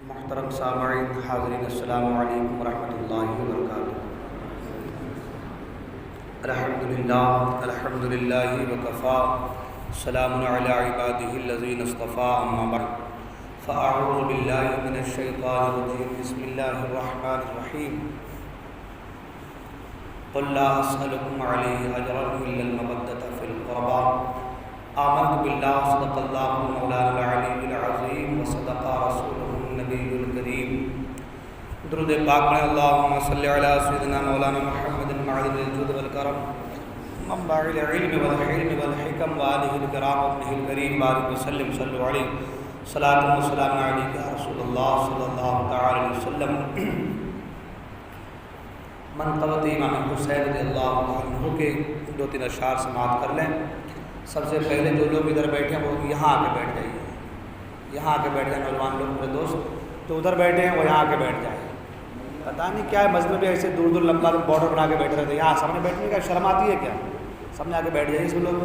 محترم سامعین حاضرین، السلام علیکم ورحمۃ اللہ وبرکاتہ۔ الحمدللہ وکفیٰ، سلام علی عبادہ الذین اصطفیٰ، اما بعد فاعوذ باللہ من الشیطان الرجیم، بسم اللہ الرحمن الرحیم۔ قل لا اسألکم علیہ اجرا الا المودۃ فی القربى، آمنت باللہ صدق اللہ مولانا العلی العظیم وصدق رسولہ النبی الکریم۔ درود پاک پڑھیں، اللہم صلی علی سیدنا مولانا محمد معدن الجود والکرم، منبع العلم والحلم والحکم، وآلہ الکرام وابنہ الکریم، بارک وسلم صلی علیہ صلاۃ و سلام علیک یا رسول اللہ صلی اللہ تعالی علیہ وسلم۔ منقبت امام حسین رضی اللہ عنہ کے دو تین اشعار سماعت کر لیں۔ سب سے پہلے جو لوگ ادھر بیٹھے ہیں وہ یہاں آ کے بیٹھ جائیے، یہاں آ کے بیٹھ جائیں۔ نوجوان لوگ، میرے دوست جو ادھر بیٹھے ہیں وہ یہاں آ کے بیٹھ جائیں۔ پتہ نہیں کیا ہے مسجد میں ایسے دور دور لمبا بارڈر بنا کے بیٹھے رہتے ہیں، یہاں سامنے بیٹھنے کا شرم آتی ہے کیا؟ سامنے آ کے بیٹھ جائیے سب لوگ،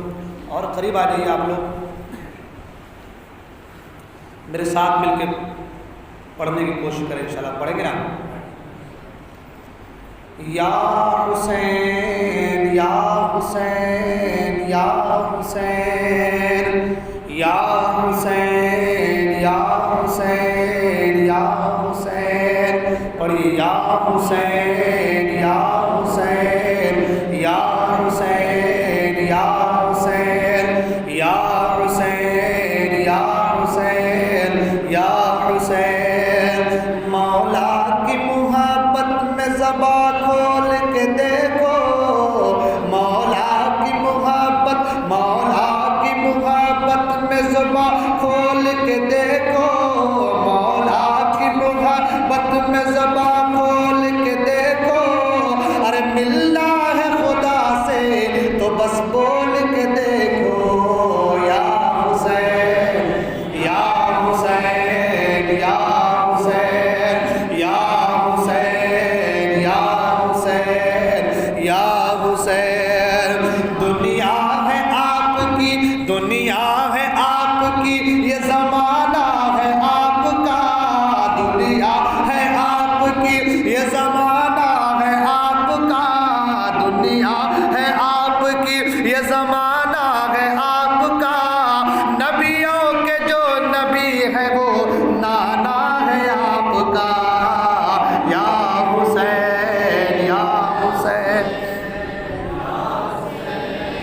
اور قریب آ جائیے آپ لوگ، میرے ساتھ مل کے پڑھنے کی کوشش کریں، انشاءاللہ پڑھیں گے نا۔ یا حسین یا حسین یا حسین یا حسین یا حسین یا حسین، پڑھیے یا حسین یا حسین یا حسین یا حسین یا حسین یا حسین یا حسین۔ مولا کی محبت میں زبان کھول کے دیکھو، مولا کی محبت، مولا کی محبت میں زبان کھول کے دیکھو، مولا کی محبت میں زبان کھول کے دیکھو۔ ارے ملنا ہے خدا سے تو بس بول کے دیکھو، یا حسین یا حسین یا حسین یا حسین یا حسین یا حسین۔ دنیا ہے آپ کی، دنیا ہے آپ کی، یہ زمانہ ہے آپ کا، دنیا ہے آپ کی، یہ زمانہ ہے آپ کا، دنیا ہے آپ کی، یہ زمانہ ہے آپ کا۔ نبیوں کے جو نبی ہے وہ نانا ہے آپ کا، یا حسین یا حسین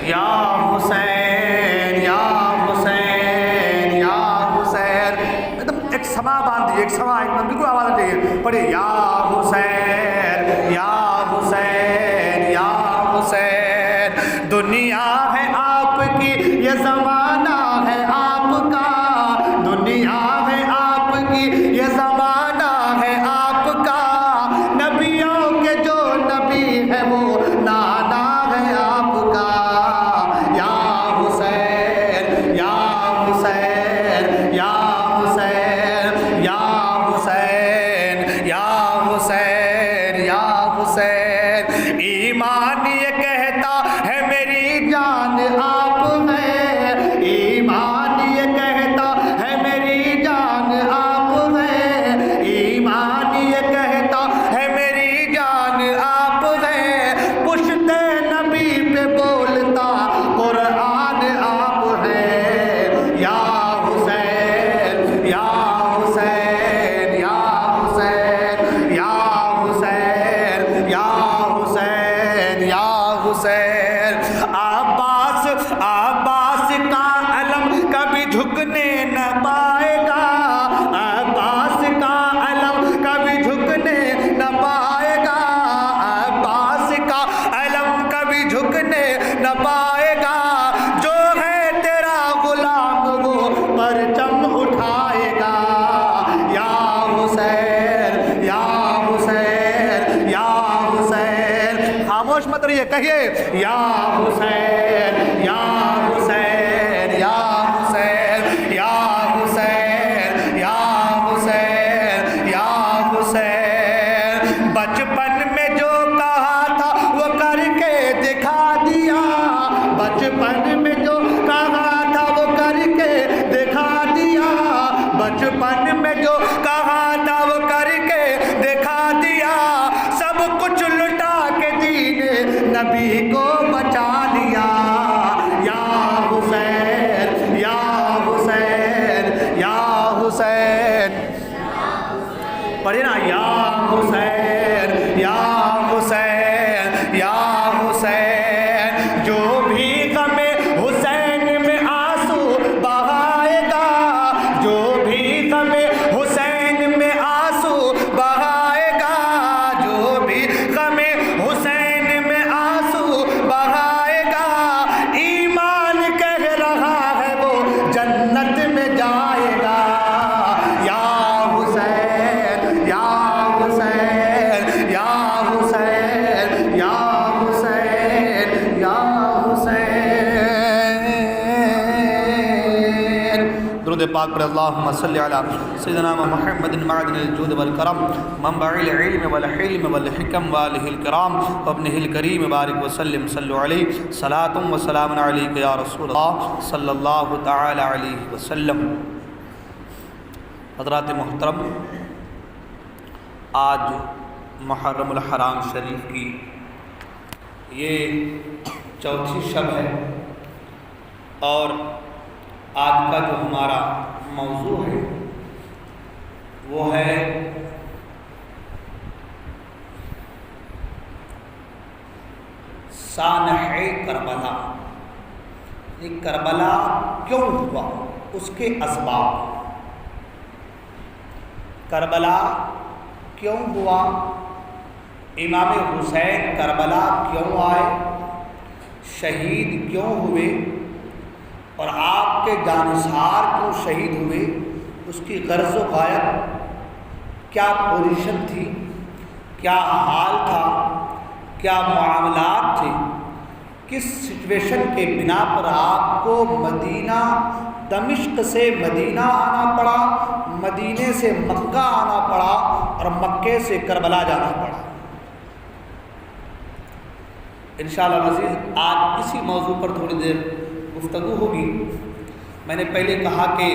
یا حسین یا حسین یا حسین۔ ایک دم ایک سما باندھ دیجیے، ایک سما، ایک دم بالکل آواز چاہیے، پڑھیے یا حسین یا حسین یا حسین۔ دنیا ہے آپ کی، یہ زمانہ ہے آپ کا، دنیا ہے آپ کی، یہ زمانہ ہے آپ کا۔ نبیوں کے جو نبی ہے وہ نانا ہے آپ کا، یا حسین یا حسین یا حسین یا حسین یا حسین یا حسین۔ ایمان یہ کہتا ہے میری جان آپ ہیں، ایمان یہ کہتا ہے میری جان آپ ہیں، ایمان یہ کہتا ہے میری جان آپ ہیں۔ پشت نبی پہ بولتا قرآن آپ ہیں، یا حسین یا حسین یا حسین یا حسین یا حسین یا حسین۔ عباس عباس کا علم کبھی جھکنے نہ پائے گا، عباس کا علم کبھی جھکنے نہ پائے گا، عباس کا علم کبھی جھکنے نہ پائے گا۔ جو ہے تیرا غلام وہ پرچم اٹھائے گا، یا حسین یا حسین یا حسین۔ خاموش مت رہیے، کہیے یا حسین یا حسین یا حسین یا حسین یا حسین یا حسین۔ بچپن میں جو کہا تھا وہ کر کے دکھا دیا، بچپن میں جو کہا تھا وہ کر کے دکھا دیا، بچپن میں جو کہا تھا حسین، پڑھے نا، یا حسین یا حسین یا حسین، جو بھی غم حسین میں آنسو بہائے گا، جو بھی غم حسین میں آنسو بہائے گا، جو بھی غم حسین میں آنسو بہائے گا، ایمان کہہ رہا ہے وہ جنت میں جائے گا، یا حسین یا حسین یا حسین یا حسین یا حسین۔ درود پاک پر اللہم صلی علی سیدنا محمد معدن الجود والکرم منبع العلم والحلم والحکم والہ الکرام وابنہ الکریم بارک وسلم، صلو علیہ صلاۃ و سلام علیک یا رسول اللہ صلی اللہ تعالی علیہ وسلم۔ حضرات محترم، آج محرم الحرام شریف کی یہ چوتھی شب ہے، اور آج کا جو ہمارا موضوع ہے وہ ہے سانحہ کربلا، یہ کربلا کیوں ہوا، اس کے اسباب، کربلا کیوں ہوا، امام حسین کربلا کیوں آئے، شہید کیوں ہوئے، اور آپ کے جانثار کیوں شہید ہوئے، اس کی غرض و غایت کیا پوزیشن تھی، کیا حال تھا، کیا معاملات تھے، کس سچویشن کے بنا پر آپ کو مدینہ دمشق سے مدینہ آنا پڑا، مدینے سے مکہ آنا پڑا، اور مکے سے کربلا جانا پڑا۔ انشاءاللہ عزیز آج اسی موضوع پر تھوڑی دیر گفتگو ہوگی۔ میں نے پہلے کہا کہ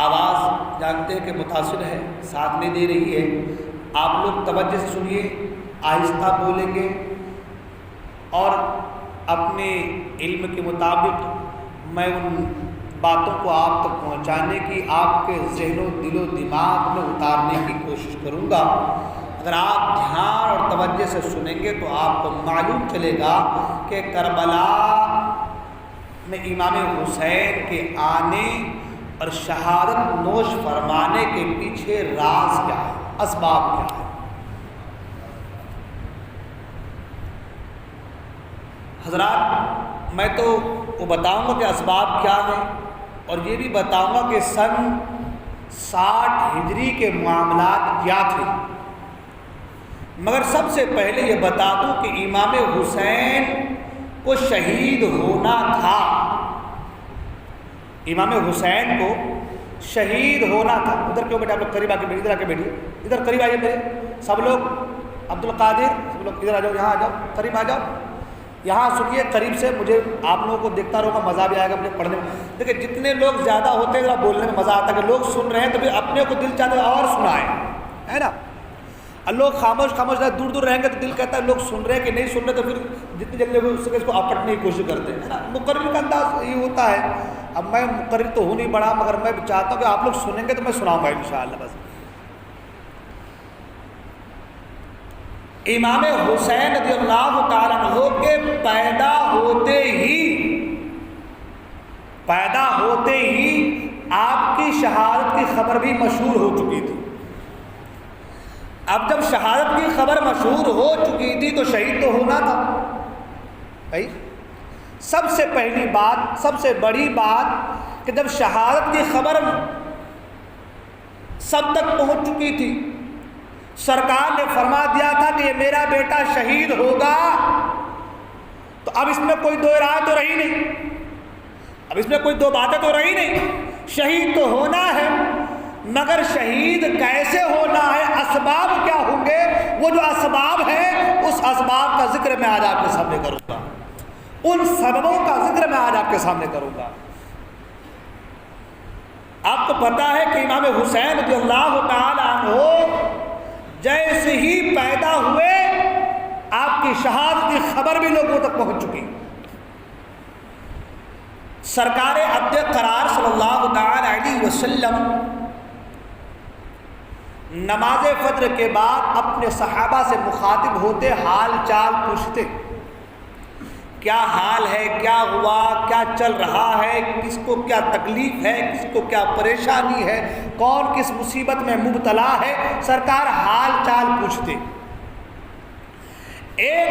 آواز جانتے ہیں کہ متاثر ہے، ساتھ نہیں دے رہی ہے، آپ لوگ توجہ سے سنیے، آہستہ بولیں گے، اور اپنے علم کے مطابق میں ان باتوں کو آپ تک پہنچانے کی، آپ کے ذہن و دل و دماغ میں اتارنے کی کوشش کروں گا۔ اگر آپ دھیان اور توجہ سے سنیں گے تو آپ کو معلوم چلے گا کہ کربلا میں امام حسین کے آنے اور شہادت نوش فرمانے کے پیچھے راز کیا ہے، اسباب کیا ہے۔ حضرات، میں تو وہ بتاؤں گا کہ اسباب کیا ہیں، اور یہ بھی بتاؤں گا کہ سن 60 ہجری کے معاملات کیا تھے، مگر سب سے پہلے یہ بتا دوں کہ امام حسین کو شہید ہونا تھا، امام حسین کو شہید ہونا تھا۔ ادھر کیوں بیٹھے آپ لوگ، قریب آ کے بیٹھے، ادھر آ کے بیٹھیے، ادھر قریب آئیے میرے سب لوگ، عبد القادر سب لوگ ادھر آ جاؤ، یہاں آ جاؤ، قریب آ جاؤ، یہاں سنیے قریب سے، مجھے آپ لوگوں کو دیکھتا رہوں گا، مزہ بھی آئے گا مجھے پڑھنے میں۔ دیکھیں جتنے لوگ زیادہ ہوتے ہیں ذرا بولنے میں مزہ آتا ہے، کہ لوگ سن رہے ہیں تو پھر اپنے کو دل چاہتا ہے اور سنائیں، ہے نا۔ اور لوگ خاموش دور دور رہیں گے تو دل کہتا ہے لوگ سن رہے ہیں کہ نہیں سن رہے، تو پھر جتنی جلدی ہو سکے اس کو اپٹنے کی کوشش کرتے ہیں، ہے نا۔ مقرر کا انداز یہ ہوتا ہے، اب میں مقرر تو ہوں نہیں بڑا، مگر میں چاہتا ہوں کہ آپ لوگ سنیں گے تو میں سناؤں گا انشاءاللہ۔ بس امام حسین رضی اللہ تعالیٰ عنہ کے پیدا ہوتے ہی آپ کی شہادت کی خبر بھی مشہور ہو چکی تھی۔ اب جب شہادت کی خبر مشہور ہو چکی تھی تو شہید تو ہونا تھا بھائی۔ سب سے پہلی بات، سب سے بڑی بات کہ جب شہادت کی خبر سب تک پہنچ چکی تھی، سرکار نے فرما دیا تھا کہ یہ میرا بیٹا شہید ہوگا، تو اب اس میں کوئی دو رائے تو رہی نہیں، اب اس میں کوئی دو باتیں تو رہی نہیں، شہید تو ہونا ہے، مگر شہید کیسے ہونا ہے، اسباب کیا ہوں گے، وہ جو اسباب ہیں اس اسباب کا ذکر میں آج آپ کے سامنے کروں گا، ان سببوں کا ذکر میں آج آپ کے سامنے کروں گا۔ آپ کو پتا ہے کہ امام حسین رضی اللہ تعالی عنہ جیسے ہی پیدا ہوئے آپ کی شہادت کی خبر بھی لوگوں تک پہنچ چکی۔ سرکار عبد قرار صلی اللہ تعالی علیہ وسلم نماز فجر کے بعد اپنے صحابہ سے مخاطب ہوتے، حال چال پوچھتے، کیا حال ہے، کیا ہوا، کیا چل رہا ہے، کس کو کیا تکلیف ہے، کس کو کیا پریشانی ہے، کون کس مصیبت میں مبتلا ہے، سرکار حال چال پوچھتے۔ ایک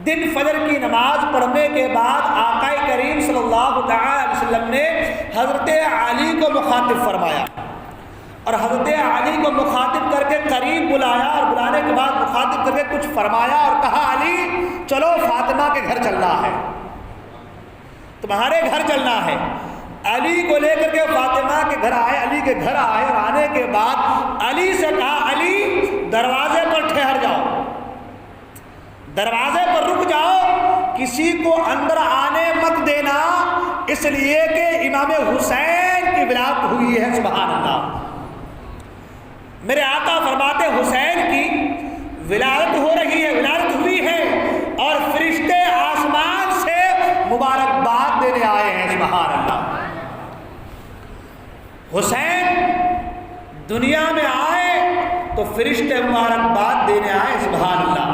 دن فجر کی نماز پڑھنے کے بعد آقا کریم صلی اللہ علیہ وسلم نے حضرت علی کو مخاطب فرمایا، اور حضرت علی کو مخاطب کر کے قریب بلایا، اور بلانے کے بعد مخاطب کر کے کچھ فرمایا اور کہا، علی چلو فاطمہ کے گھر چلنا ہے، تمہارے گھر چلنا ہے۔ علی کو لے کر کے فاطمہ کے گھر آئے، علی کے گھر آئے، اور آنے کے بعد علی سے کہا، علی دروازے پر ٹھہر جاؤ، دروازے پر رک جاؤ، کسی کو اندر آنے مت دینا، اس لیے کہ امام حسین کی ولادت ہوئی ہے۔ سبحان اللہ۔ میرے آقا فرماتے حسین کی ولادت ہو رہی ہے، ولادت ہوئی ہے، اور فرشتے آسمان سے مبارکباد دینے آئے ہیں۔ سبحان اللہ۔ حسین دنیا میں آئے تو فرشتے مبارکباد دینے آئے۔ سبحان اللہ۔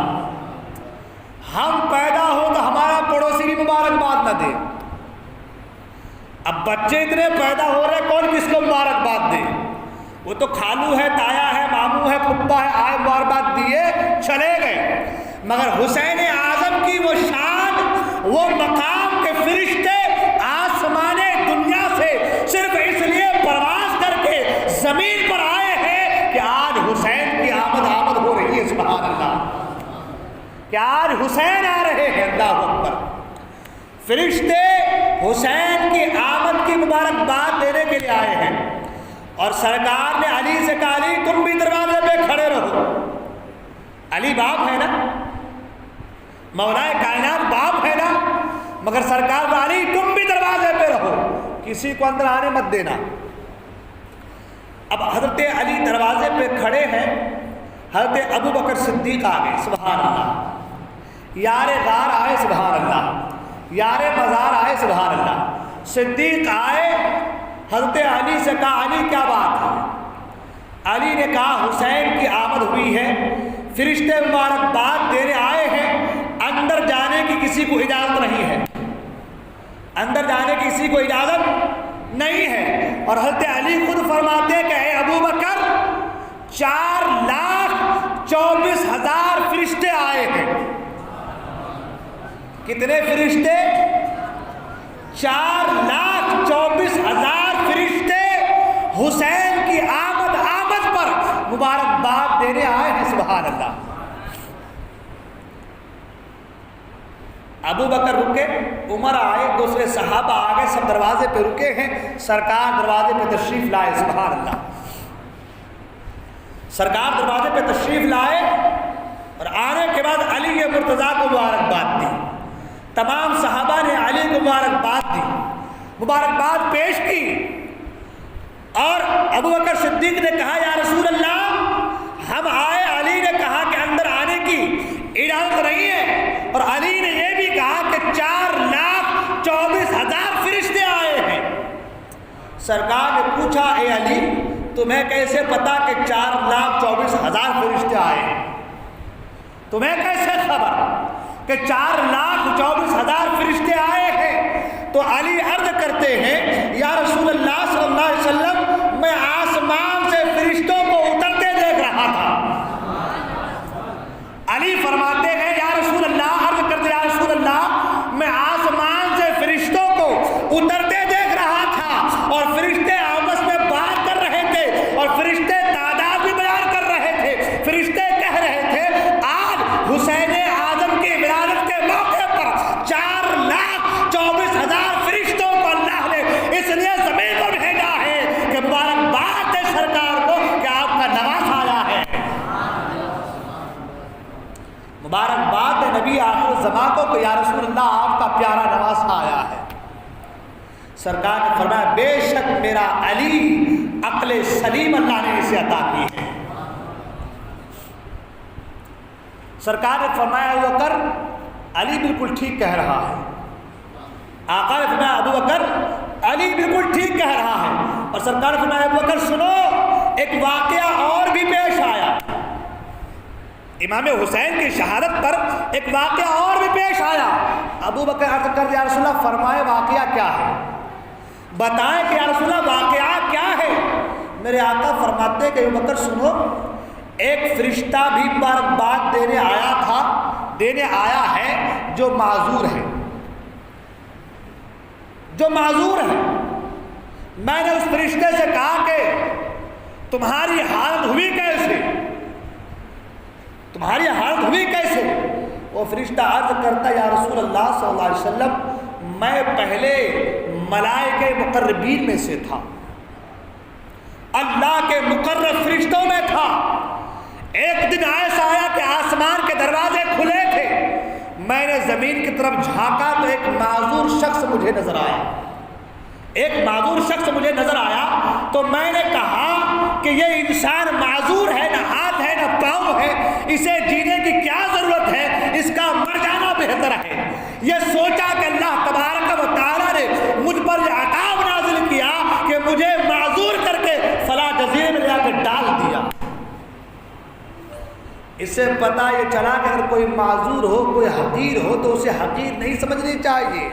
ہم پیدا ہو تو ہمارا پڑوسی بھی مبارکباد نہ دے، اب بچے اتنے پیدا ہو رہے، کون کس کو مبارکباد دے؟ وہ تو خالو ہے، تایا ہے، ماموں ہے، پھپھا ہے، آئے مبارکباد دیے چلے گئے، مگر حسین اعظم کی وہ شان، وہ مقام کے فرشتے آسمان دنیا سے صرف اس لیے پرواز کر کے زمین پر آئے ہیں کہ آج حسین کی آمد ہو رہی ہے۔ سبحان اللہ۔ کہ آج حسین آ رہے ہیں۔ اللہ اکبر۔ فرشتے حسین کی آمد کی مبارکباد دینے کے لیے آئے ہیں، اور سرکار نے علی سے کہا، علی تم بھی دروازے پہ کھڑے رہو۔ علی باپ ہے نا، مولا کائنات باپ ہے نا، مگر سرکار علی تم بھی دروازے پہ رہو، کسی کو اندر آنے مت دینا۔ اب حضرت علی دروازے پہ کھڑے ہیں، حضرت ابو بکر صدیق آ گئے۔ سبحان اللہ۔ یار غار آئے۔ سبحان اللہ۔ یار مزار آئے۔ سبحان اللہ۔ صدیق آئے، حضرت علی سے کہا، علی کیا بات ہے؟ علی نے کہا، حسین کی آمد ہوئی ہے، فرشتے مبارکباد دینے آئے ہیں، اندر جانے کی کسی کو اجازت نہیں ہے، اندر جانے کی کسی کو اجازت نہیں ہے۔ اور حضرت علی خود فرماتے کہ اے ابو بکر، 4,24,000 فرشتے آئے ہیں۔ کتنے فرشتے؟ 4,24,000 فرشتے حسین کی آمد پر مبارکباد دینے آئے ہیں۔ سبحان اللہ۔ ابو بکر رکے، عمر آئے، دوسرے صحابہ آ گئے، سب دروازے پہ رکے ہیں، سرکار دروازے پہ تشریف لائے۔ سبحان اللہ۔ سرکار دروازے پہ تشریف لائے، اور آنے کے بعد علی مرتضیٰ کو مبارکباد دی۔ تمام صحابہ نے علی کو مبارکباد دی، مبارکباد پیش کی، اور ابو بکر صدیق نے کہا، یا رسول اللہ ہم آئے، علی نے کہا کہ اندر آنے کی اجازت نہیں ہے، اور علی نے یہ بھی کہا کہ 4,24,000 فرشتے آئے ہیں۔ سرکار نے پوچھا، اے علی تمہیں کیسے پتا کہ 4,24,000 فرشتے آئے ہیں؟ تمہیں کیسے خبر کہ 4,24,000 فرشتے آئے ہیں؟ تو علی عرض کرتے ہیں، یا رسول اللہ صلی اللہ علیہ وسلم میں آسمان سے فرشتوں کو اترتے دیکھ رہا تھا۔ علی فرماتے ہیں، یا رسول اللہ، عرض کرتے یا رسول اللہ میں آسمان سے فرشتوں کو اترتے دیکھ رہا تھا، اور فرشتے آپس میں بات کر رہے تھے، اور فرشتے تعداد بھی بیان کر رہے تھے۔ فرشتے کہہ رہے تھے، آج حسین اعظم کی ولادت کے موقع پر 4,24,000 فرشتوں کو اللہ نے اس لیے زمین پر بھیجا ہے کہ مبارکباد دے سرکار کو کہ آپ کا نواز آیا ہے۔ مبارکباد دے نبی آخر الزمان کو کہ یا رسول اللہ آپ کا پیارا نواز آیا ہے۔ سرکار نے فرمایا، بے شک میرا علی عقل سلیم اللہ نے اسے عطا کی ہے۔ سرکار نے فرمایا، ابو بکر علی بالکل ٹھیک کہہ رہا ہے۔ آقا نے فرمایا، ابو بکر علی بالکل ٹھیک کہہ رہا ہے۔ اور سرکار نے فرمایا، ابو بکر سنو، ایک واقعہ اور بھی امام حسین کی شہادت پر ایک واقعہ اور بھی پیش آیا. ابو بکر عرض کر دیا یا رسول اللہ فرمائے واقعہ کیا ہے, بتائیں کہ یا رسول اللہ واقعہ کیا ہے. میرے آقا فرماتے کہ ابو بکر سنو, ایک فرشتہ بھی مبارکباد دینے آیا ہے جو معذور ہے, میں نے اس فرشتے سے کہا کہ تمہاری حالت ہوئی کیسے؟ وہ فرشتہ عرض کرتا یا رسول اللہ صلی اللہ علیہ وسلم میں پہلے ملائکہ مقربین میں سے تھا, اللہ کے مقرب فرشتوں میں تھا. ایک دن ایسا آیا کہ آسمان کے دروازے کھلے تھے, میں نے زمین کی طرف جھانکا تو ایک معذور شخص مجھے نظر آیا تو میں نے کہا کہ یہ انسان معذور ہے, نہ ہاتھ ہے نہ پاؤں ہے, اسے جینے کی کیا ضرورت ہے, اس کا مر جانا بہتر ہے. یہ سوچا کہ اللہ تبارک و تعالیٰ نے مجھ پر یہ عطاب نازل کیا کہ مجھے معذور کر کے فلاں جزیرے میں لا کے ڈال دیا. اس سے پتہ یہ چلا کہ اگر کوئی معذور ہو, کوئی حقیر ہو تو اسے حقیر نہیں سمجھنی چاہیے.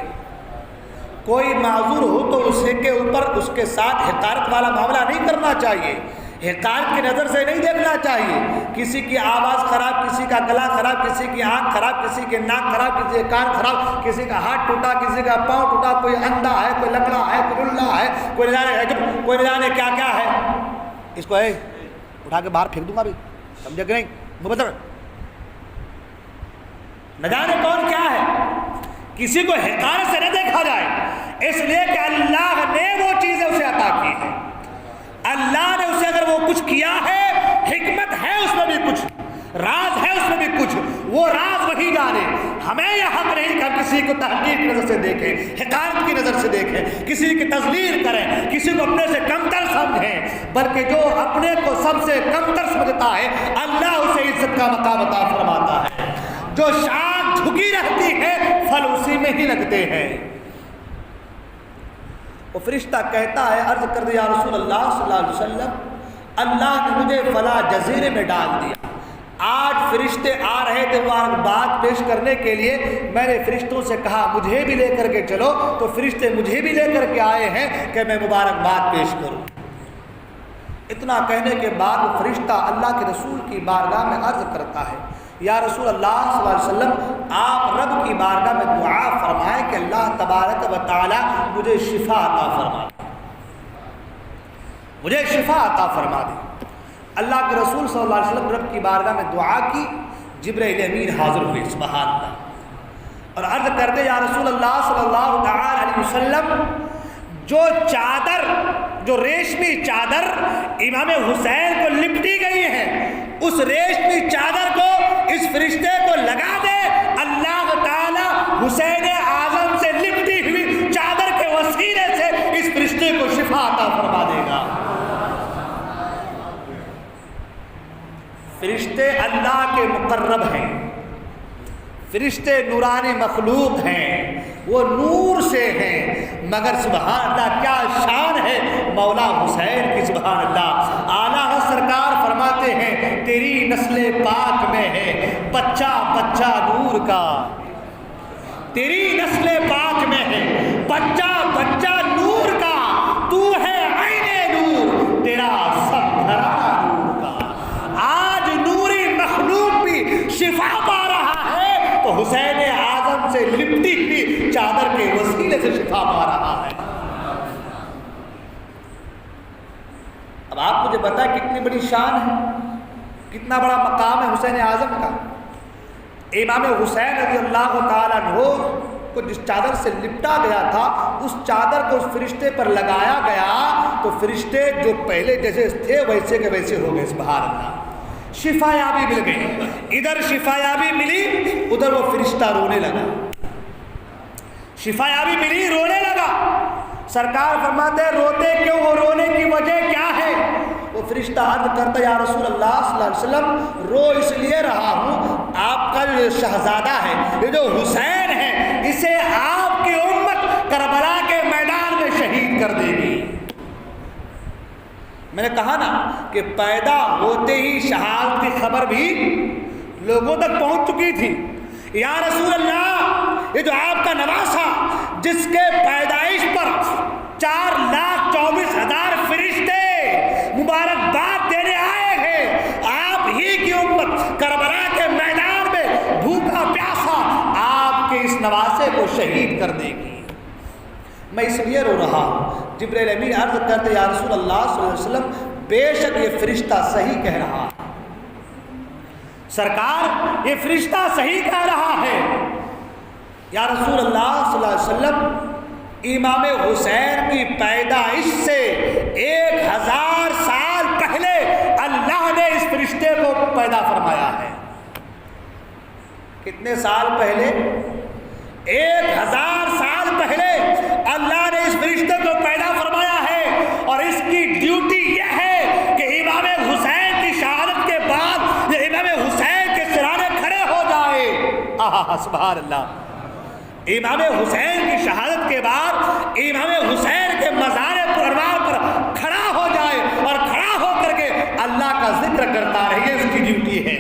کوئی معذور ہو تو اسے کے اوپر اس کے ساتھ حقارت والا معاملہ نہیں کرنا چاہیے, حقارت کی نظر سے نہیں دیکھنا چاہیے. کسی کی آواز خراب, کسی کا گلا خراب, کسی کی آنکھ خراب, کسی کے ناک خراب, کسی کے کان خراب, کسی کا ہاتھ ٹوٹا, کسی کا پاؤں ٹوٹا, کوئی اندھا ہے, کوئی لکڑا ہے, کوئی اللہ ہے, کوئی نہ جانے کیا کیا ہے. اس کو اٹھا کے باہر پھینک دوں گا بھی, سمجھے کہ نہیں, مطلب نہ جانے کون کیا ہے. کسی کو حقارت سے نہ دیکھا جائے, اس لیے کہ اللہ نے وہ چیزیں اسے عطا کی ہیں. اللہ نے اسے اگر وہ کچھ کیا ہے, حکمت ہے اس میں بھی کچھ, راز ہے اس میں بھی کچھ, وہ راز وہی جانے. ہمیں یہ حق نہیں کہ ہم کسی کو تحقیر کی نظر سے دیکھیں, حقارت کی نظر سے دیکھیں, کسی کی تذلیل کریں, کسی کو اپنے سے کمتر سمجھیں, بلکہ جو اپنے کو سب سے کمتر سمجھتا ہے اللہ اسے عزت کا مقام عطا فرماتا ہے. جو شان جھکی رہتی ہے پھل اسی میں ہی لگتے ہیں. وہ فرشتہ کہتا ہے عرض کر دیا یا رسول اللہ صلی اللہ علیہ وسلم اللہ نے مجھے فلاں جزیرے میں ڈال دیا. آج فرشتے آ رہے تھے مبارکباد پیش کرنے کے لیے, میں نے فرشتوں سے کہا مجھے بھی لے کر کے چلو, تو فرشتے مجھے بھی لے کر کے آئے ہیں کہ میں مبارکباد پیش کروں. اتنا کہنے کے بعد وہ فرشتہ اللہ کے رسول کی بارگاہ میں عرض کرتا ہے یا رسول اللہ صلی اللہ علیہ وسلم آپ رب کی بارگاہ میں دعا فرمائیں کہ اللہ تبارک و تعالی مجھے شفا عطا فرما دے. اللہ کے رسول صلی اللہ علیہ وسلم رب کی بارگاہ میں دعا کی, جبرائیل امین حاضر ہوئے, سبحان اللہ, اور عرض کرتے یا رسول اللہ صلی اللہ علیہ وسلم جو ریشمی چادر امام حسین کو لپٹی گئی ہے, اس ریشمی چادر کو اس فرشتے کو لگا دے, اللہ تعالی حسین اعظم سے لپٹی ہوئی چادر کے وسیلے سے اس فرشتے کو شفا عطا فرما دے گا. فرشتے اللہ کے مقرب ہیں, فرشتے نورانی مخلوق ہیں, وہ نور سے ہیں, مگر سبحان اللہ کیا شان ہے مولا حسین کی, سبحان اللہ. اعلیٰ سرکار فرماتے ہیں تیری نسل پاک میں ہے بچہ بچہ نور کا, تیری نسل پاک میں ہے بچہ بچہ نور کا, تو ہے عین نور تیرا سب گھرانہ نور کا. آج نوری مخلوق بھی شفا پا رہا ہے تو حسین اعظم سے لپٹی ہوئی چادر کے وسیلے سے شفا پا رہا ہے. اب آپ مجھے بتائیں کتنی بڑی شان ہے, کتنا بڑا مقام ہے حسین اعظم کا. امام حسین رضی اللہ تعالیٰ عنہ کو جس چادر سے لپٹا گیا تھا اس چادر کو اس فرشتے پر لگایا گیا تو فرشتے جو پہلے جیسے تھے ویسے کے ویسے ہو گئے, سبحان اللہ. شفا یابی مل گئی, ادھر شفا یابی ملی, ادھر وہ فرشتہ رونے لگا. شفا یابی ملی, رونے لگا. سرکار فرماتے روتے کیوں ہو, رونے کی وجہ کیا ہے؟ وہ فرشتہ عرض کرتا یا رسول اللہ صلی اللہ علیہ وسلم رو اس لیے رہا ہوں آپ کا جو شہزادہ ہے, یہ جو حسین ہے, اسے آپ کی امت کربلا کے میدان میں شہید کر دے گی. میں نے کہا نا کہ پیدا ہوتے ہی شہادت کی خبر بھی لوگوں تک پہنچ چکی تھی، یا رسول اللہ، یہ جو آپ کا نواسا جس کے پیدائش پر 4,24,000 فرشتے مبارکباد دینے آئے ہیں، آپ ہی کی امت کربلا کے میدان میں بھوکا پیاسا آپ کے اس نواسے کو شہید کر دے گی۔ میں اس لیے رو رہا ہوں۔ جبرائیل امین عرض کرتے یا رسول اللہ صلی اللہ علیہ وسلم، بے شک یہ فرشتہ صحیح کہہ رہا ہے، سرکار یہ فرشتہ صحیح کہہ رہا ہے۔ یا رسول اللہ صلی اللہ علیہ وسلم، امام حسین کی پیدائش سے 1000 سال پہلے اللہ نے اس فرشتے کو پیدا فرمایا ہے۔ کتنے سال پہلے؟ 1000 سال پہلے اللہ نے اس فرشتے کو پیدا فرمایا ہے، اور اس کی ڈیوٹی یہ ہے کہ امام حسین کی شہادت کے بعد یہ امام حسین کے سرانے کھڑے ہو جائے۔ سبحان اللہ! امام حسین کی شہادت کے بعد امام حسین کے مزار پروار پر کھڑا ہو جائے، اور کھڑا ہو کر کے اللہ کا ذکر کرتا رہے، یہ اس کی ڈیوٹی ہے،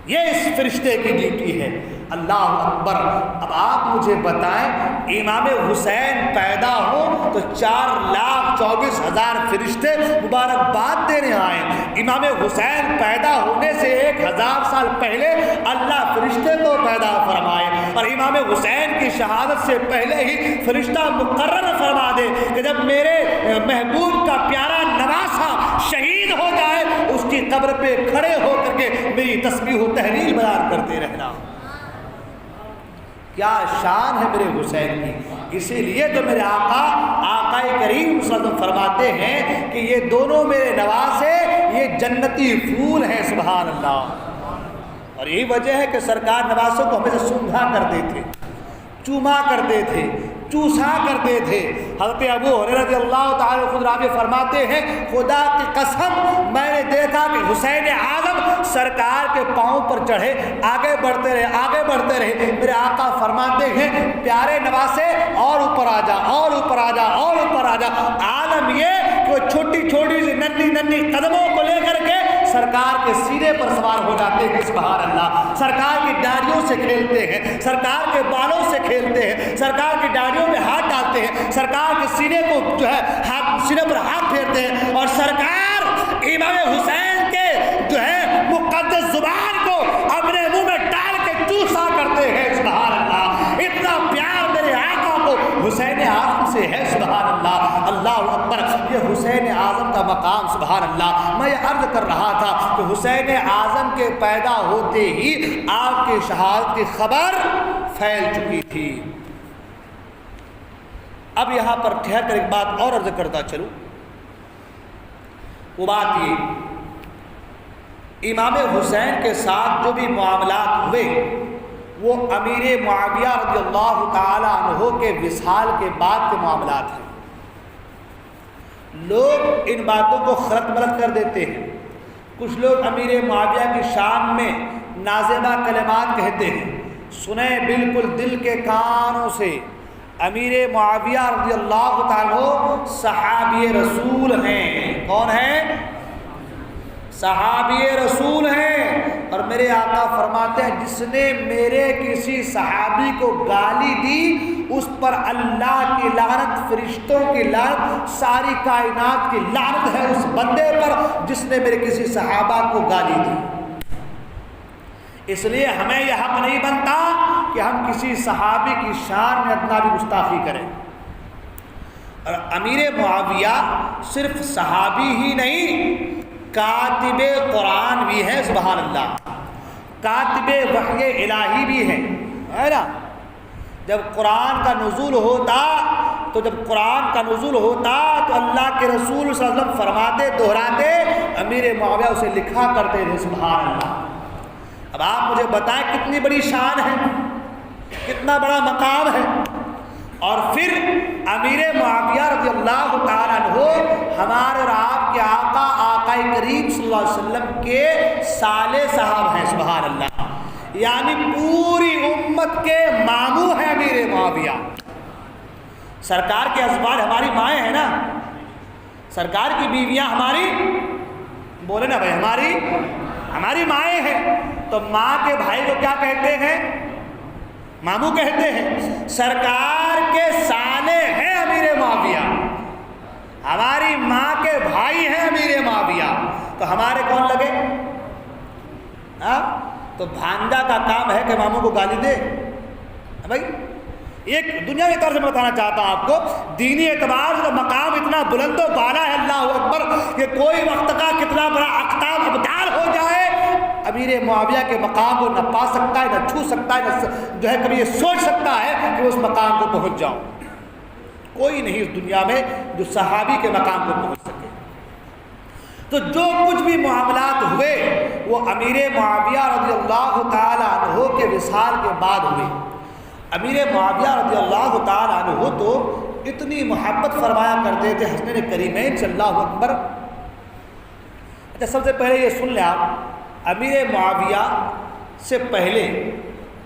یہ اس فرشتے کی ڈیوٹی ہے۔ اللہ اکبر! اب آپ مجھے بتائیں، امام حسین پیدا ہو تو 4,24,000 فرشتے مبارکباد دینے آئے۔ امام حسین پیدا ہونے سے 1000 سال پہلے اللہ فرشتے کو پیدا فرمائے، اور امام حسین کی شہادت سے پہلے ہی فرشتہ مقرر فرما دے کہ جب میرے محبوب کا پیارا نواسا شہید ہو جائے، اس کی قبر پہ کھڑے ہو کر کے میری تسبیح و تحلیل بیان کرتے رہنا۔ کیا شان ہے میرے حسین کی! اسی لیے تو میرے آقا کریم صلی اللہ علیہ وسلم فرماتے ہیں کہ یہ دونوں میرے نواسے یہ جنتی پھول ہیں۔ سبحان اللہ! اور یہی وجہ ہے کہ سرکار نواسوں کو ہمیشہ سونگھا کرتے تھے، چوما کرتے تھے، چوسا کرتے تھے۔ حضرت ابو ہریرہ رضی اللہ تعالی خود راوی فرماتے ہیں، خدا کی قسم میں نے دیکھا کہ حسین اعظم سرکار کے پاؤں پر چڑھے، آگے بڑھتے رہے، آگے بڑھتے رہے۔ میرے آقا فرماتے ہیں، پیارے نواسے اور اوپر آ جا، اور اوپر آ جا، اور اوپر آ جا۔ عالم یہ کہ وہ چھوٹی چھوٹی سی ننھی قدموں کو لے کر کے سرکار کے سینے پر سوار ہو جاتے ہیں۔ سبحان اللہ! سرکار کی ڈاڑیوں سے کھیلتے ہیں، سرکار کے بالوں سے کھیلتے ہیں، سرکار کی ڈاڑیوں میں ہاتھ ڈالتے ہیں، سرکار کے سینے کو جو ہے سینے پر ہاتھ پھیرتے ہیں، اور سرکار امام حسین کے جو ہے مقدس زبان کو اپنے منہ میں ڈال کے چوسا کرتے ہیں۔ سبحان اللہ! اتنا پیار میرے آقا کو حسین اعظم سے ہے۔ سبحان اللہ! اللہ اکبر! یہ حسین اعظم کا مقام، سبحان اللہ! میں یہ عرض کر رہا تھا کہ حسین اعظم کے پیدا ہوتے ہی آپ کی شہادت کی خبر پھیل چکی تھی۔ اب یہاں پر ٹھہر کر ایک بات اور عرض کرتا چلوں، وہ بات یہ، امام حسین کے ساتھ جو بھی معاملات ہوئے وہ امیر معاویہ رضی اللہ تعالی عنہ کے وصال کے بعد کے معاملات ہیں۔ لوگ ان باتوں کو غلط ملت کر دیتے ہیں۔ کچھ لوگ امیر معاویہ کی شان میں نازیبہ کلمات کہتے ہیں، سنیں بالکل دل کے کانوں سے، امیر معاویہ رضی اللہ تعالیٰ صحابی رسول ہیں۔ کون ہیں؟ صحابی رسول ہیں۔ اور میرے آقا فرماتے ہیں، جس نے میرے کسی صحابی کو گالی دی اس پر اللہ کی لعنت، فرشتوں کی لعنت، ساری کائنات کی لعنت ہے اس بندے پر جس نے میرے کسی صحابہ کو گالی دی۔ اس لیے ہمیں یہ حق نہیں بنتا کہ ہم کسی صحابی کی شان میں ادنا بھی گستاخی کریں۔ اور امیر معاویہ صرف صحابی ہی نہیں، کاتب قرآن بھی ہے۔ سبحان اللہ! کاتب وحی الہی بھی ہے نا؟ جب قرآن کا نزول ہوتا تو اللہ کے رسول صلی اللہ علیہ وسلم فرماتے، دہراتے، امیر معاویہ اسے لکھا کرتے تھے۔ سبحان اللہ! اب آپ مجھے بتائیں کتنی بڑی شان ہے، کتنا بڑا مقام ہے۔ اور پھر امیر معاویہ رضی اللہ تعالیٰ عنہ ہمارے اور آپ کے آقا کریم صلی اللہ علیہ وسلم کے سالے صاحب ہیں۔ سبحان اللہ! یعنی پوری امت کے ماموں ہیں امیر معاویہ۔ سرکار کے ازواج ہماری مائیں ہیں نا، سرکار کی بیویاں ہماری، بولے نا بھائی، ہماری ہماری مائیں ہیں، تو ماں کے بھائی کو کیا کہتے ہیں؟ ماموں کہتے ہیں۔ سرکار کے سالے ہیں امیر معاویہ، ہماری ماں کے بھائی ہیں امیر معاویہ، تو ہمارے کون لگے؟ تو بھانجا کا کام ہے کہ ماموں کو گالی دے؟ بھائی ایک دنیاوی طور سے میں بتانا چاہتا ہوں آپ کو، دینی اعتبار سے مقام اتنا بلند و بالا ہے، اللہ اکبر، کہ کوئی وقت کا کتنا بڑا اقتاب ابدال ہو جائے، امیر معاویہ کے مقام کو نہ پا سکتا ہے، نہ چھو سکتا ہے، نہ جو ہے کبھی یہ سوچ سکتا ہے کہ وہ اس مقام کو پہنچ جاؤں۔ کوئی نہیں اس دنیا میں جو صحابی کے مقام کو پہنچ سکے۔ تو جو کچھ بھی معاملات ہوئے وہ امیر معاویہ رضی اللہ تعالی عنہ کے وصال کے بعد ہوئے۔ امیر معاویہ رضی اللہ تعالی عنہ تو اتنی محبت فرمایا کرتے تھے حسنین کریمین صلی اللہ اکبر۔ اچھا سب سے پہلے یہ سن لیں آپ، امیر معاویہ سے پہلے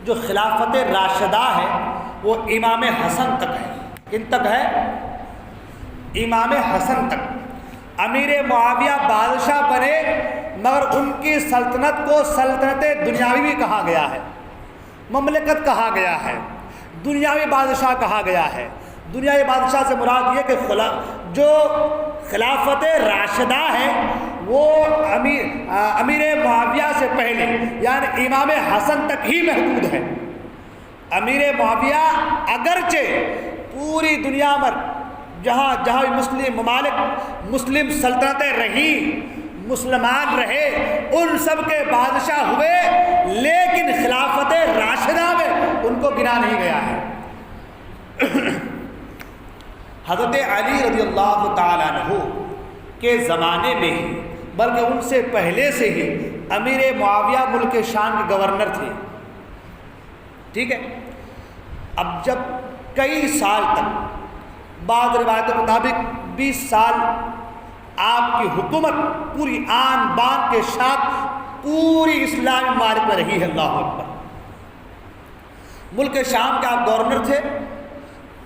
جو خلافت راشدہ ہے وہ امام حسن تک ہے۔ کن تک ہے؟ امام حسن تک۔ امیر معاویہ بادشاہ بنے مگر ان کی سلطنت کو سلطنت دنیاوی بھی کہا گیا ہے، مملکت کہا گیا ہے، دنیاوی بادشاہ کہا گیا ہے۔ دنیاوی بادشاہ سے مراد یہ کہ جو خلافت راشدہ ہے وہ امیر معاویہ سے پہلے یعنی امام حسن تک ہی محدود ہے۔ امیر معاویہ اگرچہ پوری دنیا میں جہاں جہاں مسلم ممالک مسلم سلطنتیں رہیں، مسلمان رہے، ان سب کے بادشاہ ہوئے، لیکن خلافت راشدہ میں ان کو گنا نہیں گیا ہے۔ حضرت علی رضی اللہ تعالیٰ عنہ کے زمانے میں ہی بلکہ ان سے پہلے سے ہی امیر معاویہ ملک شام کے گورنر تھے، ٹھیک ہے۔ اب جب کئی سال تک، بعض روایتوں کے مطابق 20 سال آپ کی حکومت پوری آن بان کے ساتھ پوری اسلامی ممالک میں رہی ہے، اللہ اکبر۔ ملک شام کے آپ گورنر تھے،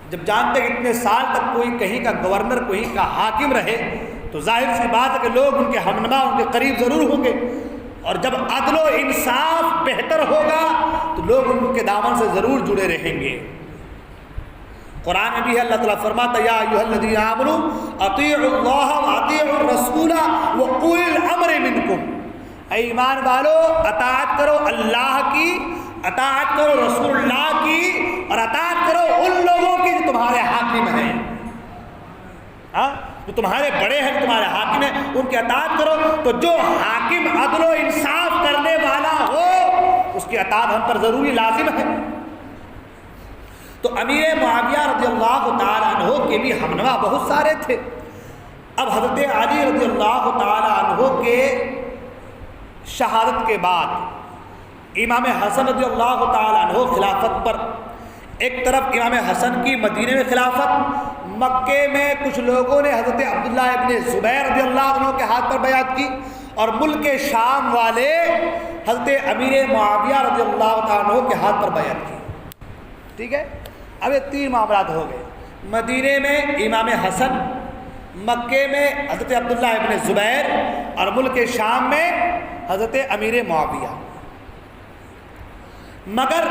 جب جانتے کہ اتنے سال تک کوئی کہیں کا گورنر کوئی کا حاکم رہے تو ظاہر سی بات ہے کہ لوگ ان کے ہمنما ان کے قریب ضرور ہوں گے، اور جب عدل و انصاف بہتر ہوگا تو لوگ ان کے دامن سے ضرور جڑے رہیں گے۔ قرآن میں بھی ہے، اللہ تعالیٰ فرماتا یا ایھا الذین آمنوا اطیعوا اللہ واطیعوا الرسول واولی الامر منکم، اے ایمان والو اطاعت کرو اللہ کی، اطاعت کرو رسول اللہ کی، اور اطاعت کرو ان لوگوں کی جو تمہارے حاکم ہیں، جو تمہارے بڑے ہیں، جو تمہارے حاکم ہیں، ان کی اطاعت کرو۔ تو جو حاکم عدل و انصاف کرنے والا ہو اس کی اطاعت ہم پر ضروری لازم ہے۔ تو امیر معاویہ رضی اللہ تعالیٰ عنہ کے بھی ہمنوا بہت سارے تھے۔ اب حضرت علی رضی اللہ تعالیٰ عنہ کے شہادت کے بعد امام حسن رضی اللہ تعالیٰ عنہ خلافت پر، ایک طرف امام حسن کی مدینے میں خلافت، مکے میں کچھ لوگوں نے حضرت عبداللہ ابن زبیر رضی اللہ عنہ کے ہاتھ پر بیعت کی، اور ملک شام والے حضرت امیر معاویہ رضی اللہ تعالیٰ عنہ کے ہاتھ پر بیعت کی، ٹھیک ہے۔ اب یہ 3 معاملات ہو گئے، مدینے میں امام حسن، مکے میں حضرت عبداللہ ابن زبیر، اور ملک شام میں حضرت امیر معاویہ۔ مگر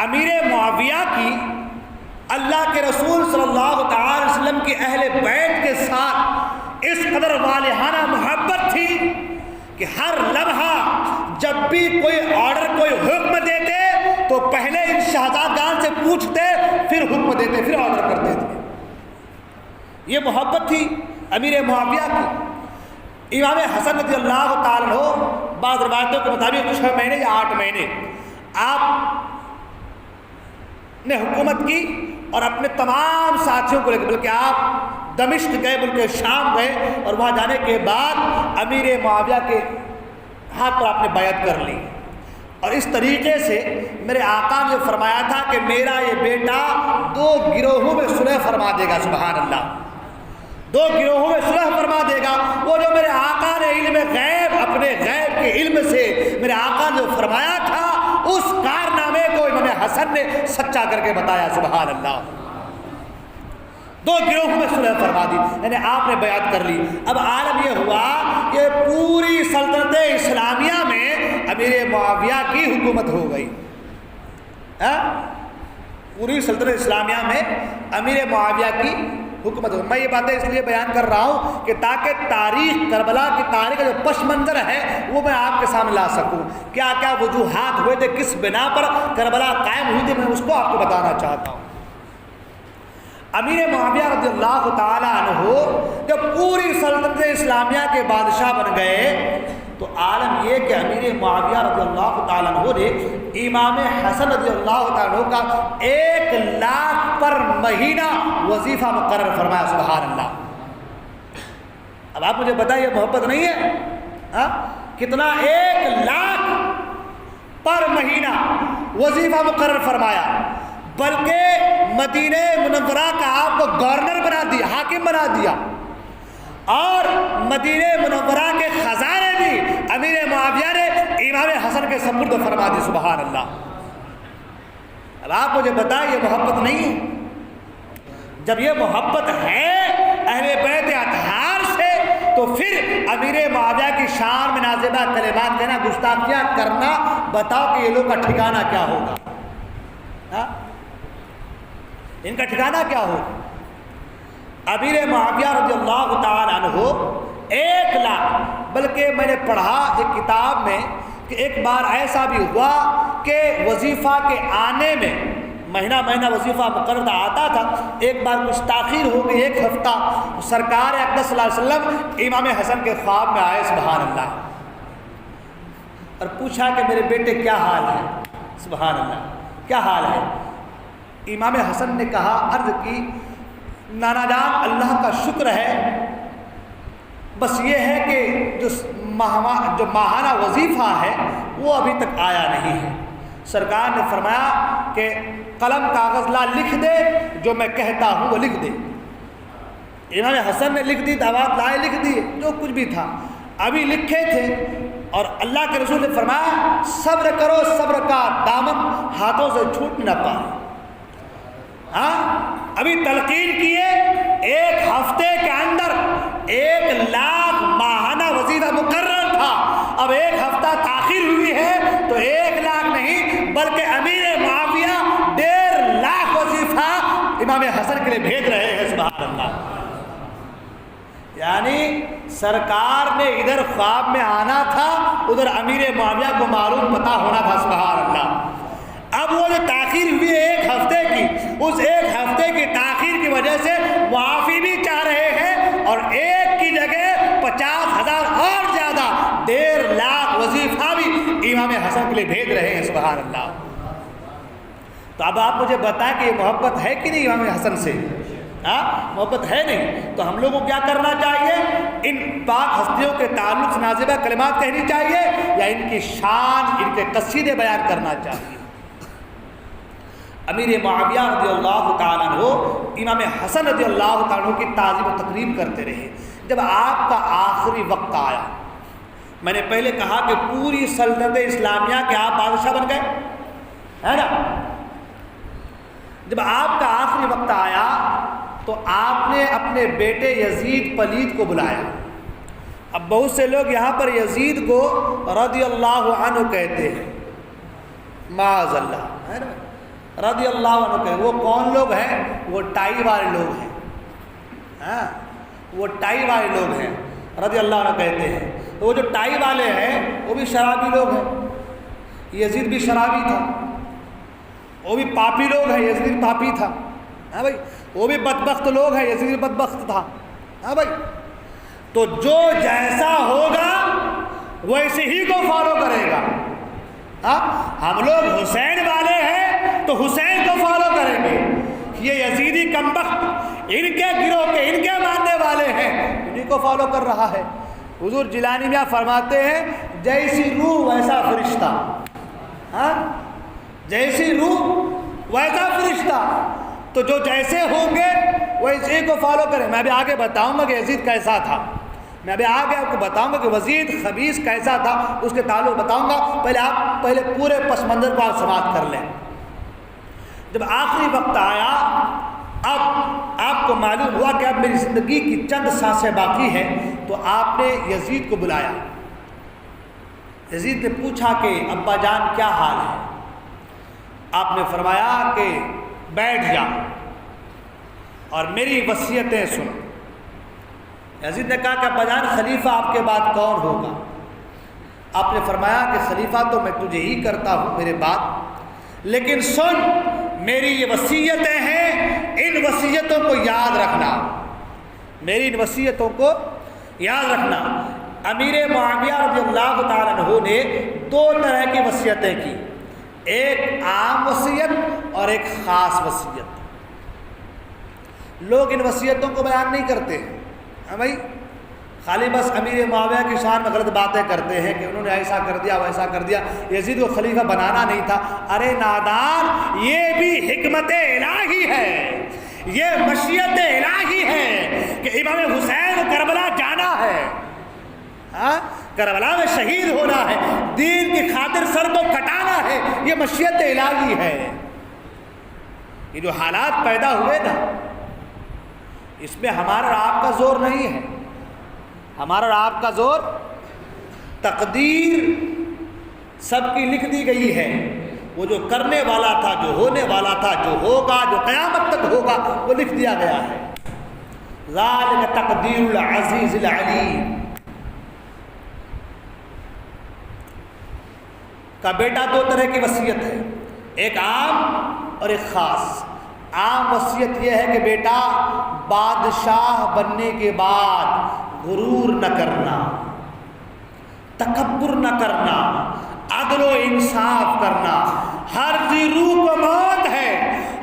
امیر معاویہ کی اللہ کے رسول صلی اللہ تعالی علیہ وسلم کی اہل بیت کے ساتھ اس قدر والہانہ محبت تھی کہ ہر لمحہ جب بھی کوئی آرڈر کوئی حکم دیتے تو پہلے ان شہزادگان سے پوچھتے پھر حکم دیتے پھر آرڈر کرتے تھے۔ یہ محبت تھی امیر معاویہ کی۔ امام حسن رضی اللہ تعالیٰ عنہ بعض روایتوں کے مطابق 6 مہینے یا 8 مہینے آپ نے حکومت کی، اور اپنے تمام ساتھیوں کو لے کے، بلکہ آپ دمشق گئے، ملک شام گئے، اور وہاں جانے کے بعد امیر معاویہ کے ہاتھ پر آپ نے بیعت کر لی۔ اور اس طریقے سے میرے آقا نے فرمایا تھا کہ میرا یہ بیٹا 2 گروہوں میں صلح فرما دے گا، سبحان اللہ، 2 گروہوں میں صلح فرما دے گا۔ وہ جو میرے آقا نے علم غیب، اپنے غیب کے علم سے میرے آقا نے جو فرمایا تھا، اس کارنامے کو امام حسن نے سچا کر کے بتایا، سبحان اللہ۔ 2 گروہوں میں صلح فرما دی، یعنی آپ نے بیعت کر لی۔ اب عالم یہ ہوا کہ پوری سلطنت اسلامیہ میں امیر معاویہ کی حکومت ہو گئی۔ پوری سلطنت اسلامیہ میں امیر معاویہ کی حکومت ہو گئی۔ میں یہ باتیں اس لیے بیان کر رہا ہوں کہ تاکہ تاریخ، کربلا کی تاریخ کا جو پس منظر ہے وہ میں آپ کے سامنے لا سکوں، کیا کیا وجوہات ہوئے تھے، کس بنا پر کربلا قائم ہوئی تھی، میں اس کو آپ کو بتانا چاہتا ہوں۔ امیر معاویہ رضی اللہ تعالی عنہ جب پوری سلطنت اسلامیہ کے بادشاہ بن گئے تو عالم یہ کہ امیر معاویہ رضی اللہ تعالی عنہ نے امام حسن رضی اللہ تعالی عنہ کا 1 لاکھ پر مہینہ وظیفہ مقرر فرمایا۔ سبحان اللہ۔ اب آپ مجھے بتائیے محبت نہیں ہے؟ کتنا؟ 1 لاکھ پر مہینہ وظیفہ مقرر فرمایا، بلکہ مدینہ منورہ کا آپ کو گورنر بنا دیا، حاکم بنا دیا، اور مدینہ منورہ کے خزانے بھی امیر معاویہ نے امام حسن کے سپرد فرما دی۔ سبحان اللہ۔ اب آپ مجھے بتائیں یہ محبت نہیں ہے؟ جب یہ محبت ہے اہل بیت اطہار سے تو پھر امیر معاویہ کی شان میں نازیبہ کلمات کہنا، گستاخیاں کرنا، بتاؤ کہ یہ لوگ کا ٹھکانہ کیا ہوگا؟ ان کا ٹھکانہ کیا ہوگا؟ امیر معاویہ رضی اللہ تعالی عنہ 1 لاکھ، بلکہ میں نے پڑھا ایک کتاب میں کہ ایک بار ایسا بھی ہوا کہ وظیفہ کے آنے میں مہینہ وظیفہ مقرر آتا تھا، ایک بار کچھ تاخیر ہو گئی، 1 ہفتہ، سرکار اقدس صلی اللہ علیہ وسلم امام حسن کے خواب میں آئے، سبحان اللہ، اور پوچھا کہ میرے بیٹے کیا حال ہے؟ سبحان اللہ، کیا حال ہے؟ امام حسن نے کہا، عرض کی، نانا جان اللہ کا شکر ہے، بس یہ ہے کہ جو ماہانہ وظیفہ ہے وہ ابھی تک آیا نہیں ہے۔ سرکار نے فرمایا کہ قلم کاغذ لا، لکھ دے، جو میں کہتا ہوں وہ لکھ دے۔ امام حسن نے لکھ دی، دعوات لائے، لکھ دی، جو کچھ بھی تھا ابھی لکھے تھے، اور اللہ کے رسول نے فرمایا صبر کرو، صبر کا دامن ہاتھوں سے چھوٹ نہ پائے۔ ابھی تلقین کیے، 1 ہفتے کے اندر 1 لاکھ ماہانہ وظیفہ مقرر تھا، اب 1 ہفتہ تاخیر ہوئی ہے تو 1 لاکھ نہیں بلکہ امیر معاویہ 1.5 لاکھ وظیفہ امام حسن کے لیے بھیج رہے ہیں۔ سبحان اللہ۔ یعنی سرکار نے ادھر خواب میں آنا تھا، ادھر امیر معاویہ کو معلوم پتہ ہونا تھا۔ سبحان اللہ۔ اب وہ جو تاخیر ہوئی 1 ہفتے کی، اس 1 ہفتے کی تاخیر کی وجہ سے معافی بھی چاہ رہے ہیں، اور 1 کی جگہ 50,000 اور زیادہ 1.5 لاکھ وظیفہ بھی امام حسن کے لیے بھیج رہے ہیں۔ سبحان اللہ۔ تو اب آپ مجھے بتائیں کہ یہ محبت ہے کہ نہیں امام حسن سے؟ محبت ہے نہیں تو ہم لوگوں کو کیا کرنا چاہیے؟ ان پاک ہستیوں کے تعلق سے نازیبہ کلمات کہنی چاہیے، یا ان کی شان، ان کے قصیدے بیان کرنا چاہیے؟ امیر معاویہ رضی اللہ تعالیٰ عنہ امام حسن رضی اللہ تعالیٰ عنہ کی تعظیم و تکریم کرتے رہے۔ جب آپ کا آخری وقت آیا، میں نے پہلے کہا کہ پوری سلطنت اسلامیہ کے آپ بادشاہ بن گئے، ہے نا؟ جب آپ کا آخری وقت آیا تو آپ نے اپنے بیٹے یزید پلید کو بلایا۔ اب بہت سے لوگ یہاں پر یزید کو رضی اللہ عنہ کہتے ہیں، معاذ اللہ، ہے نا؟ رضی اللہ عنہ کہتے ہیں۔ وہ کون لوگ ہیں؟ وہ ٹائی والے لوگ ہیں، وہ ٹائی والے لوگ ہیں، رضی اللہ عنہ کہتے ہیں۔ تو وہ جو ٹائی والے ہیں وہ بھی شرابی لوگ ہیں، یزید بھی شرابی تھا، وہ بھی پاپی لوگ ہیں، یزید پاپی تھا، ہاں بھائی، وہ بھی بدبخت لوگ ہیں، یزید بدبخت تھا، ہاں بھائی۔ تو جو جیسا ہوگا ویسے ہی کو فالو کرے گا۔ ہم لوگ حسین والے ہیں تو حسین کو فالو کریں گے، یہ یزیدی کمبخت ان کے گروہ کے، ان کے ماننے والے ہیں، انہیں کو فالو کر رہا ہے۔ حضور جیلانی میں فرماتے ہیں جیسی روح ویسا فرشتہ، جیسی روح ویسا فرشتہ، تو جو جیسے ہوں گے ویسے کو فالو کریں۔ میں ابھی آگے بتاؤں گا کہ یزید کیسا تھا، میں ابھی آگے آپ کو بتاؤں گا کہ یزید خبیث کیسا تھا، اس کے تعلق بتاؤں گا۔ پہلے پورے پس منظر کو آپ سماعت کر لیں۔ جب آخری وقت آیا اب آپ کو معلوم ہوا کہ اب میری زندگی کی چند سانسیں باقی ہیں، تو آپ نے یزید کو بلایا۔ یزید نے پوچھا کہ ابا جان کیا حال ہے؟ آپ نے فرمایا کہ بیٹھ جا اور میری وصیتیں سن۔ یزید نے کہا کہ ابا جان خلیفہ آپ کے بعد کون ہوگا؟ آپ نے فرمایا کہ خلیفہ تو میں تجھے ہی کرتا ہوں میرے بعد، لیکن سن میری یہ وصیتیں ہیں، ان وصیتوں کو یاد رکھنا، میری ان وصیتوں کو یاد رکھنا۔ امیر معاویہ رضی اللہ تعالیٰ عنہ نے دو طرح کی وصیتیں کی، ایک عام وصیت اور ایک خاص وصیت۔ لوگ ان وصیتوں کو بیان نہیں کرتے ہیں بھائی، خالی بس امیر معاویہ کی شان میں غلط باتیں کرتے ہیں کہ انہوں نے ایسا کر دیا ویسا کر دیا، یزید کو خلیفہ بنانا نہیں تھا۔ ارے نادان، یہ بھی حکمت الہی ہے، یہ مشیت الہی ہے کہ امام حسین کو کربلا جانا ہے، کربلا میں شہید ہونا ہے، دین کی خاطر سر کو کٹانا ہے، یہ مشیت الہی ہے۔ یہ جو حالات پیدا ہوئے نا، اس میں ہمارا اور آپ کا زور نہیں ہے، ہمارا اور آپ کا زور، تقدیر سب کی لکھ دی گئی ہے، وہ جو کرنے والا تھا، جو ہونے والا تھا، جو ہوگا، جو قیامت تک ہوگا، وہ لکھ دیا گیا ہے۔ ذالک تقدیر العزیز العلیم۔ کا بیٹا دو طرح کی وصیت ہے، ایک عام اور ایک خاص۔ عام وصیت یہ ہے کہ بیٹا بادشاہ بننے کے بعد غرور نہ کرنا، تکبر نہ کرنا، عدل و انصاف کرنا۔ ہر ذی روح کو موت ہے،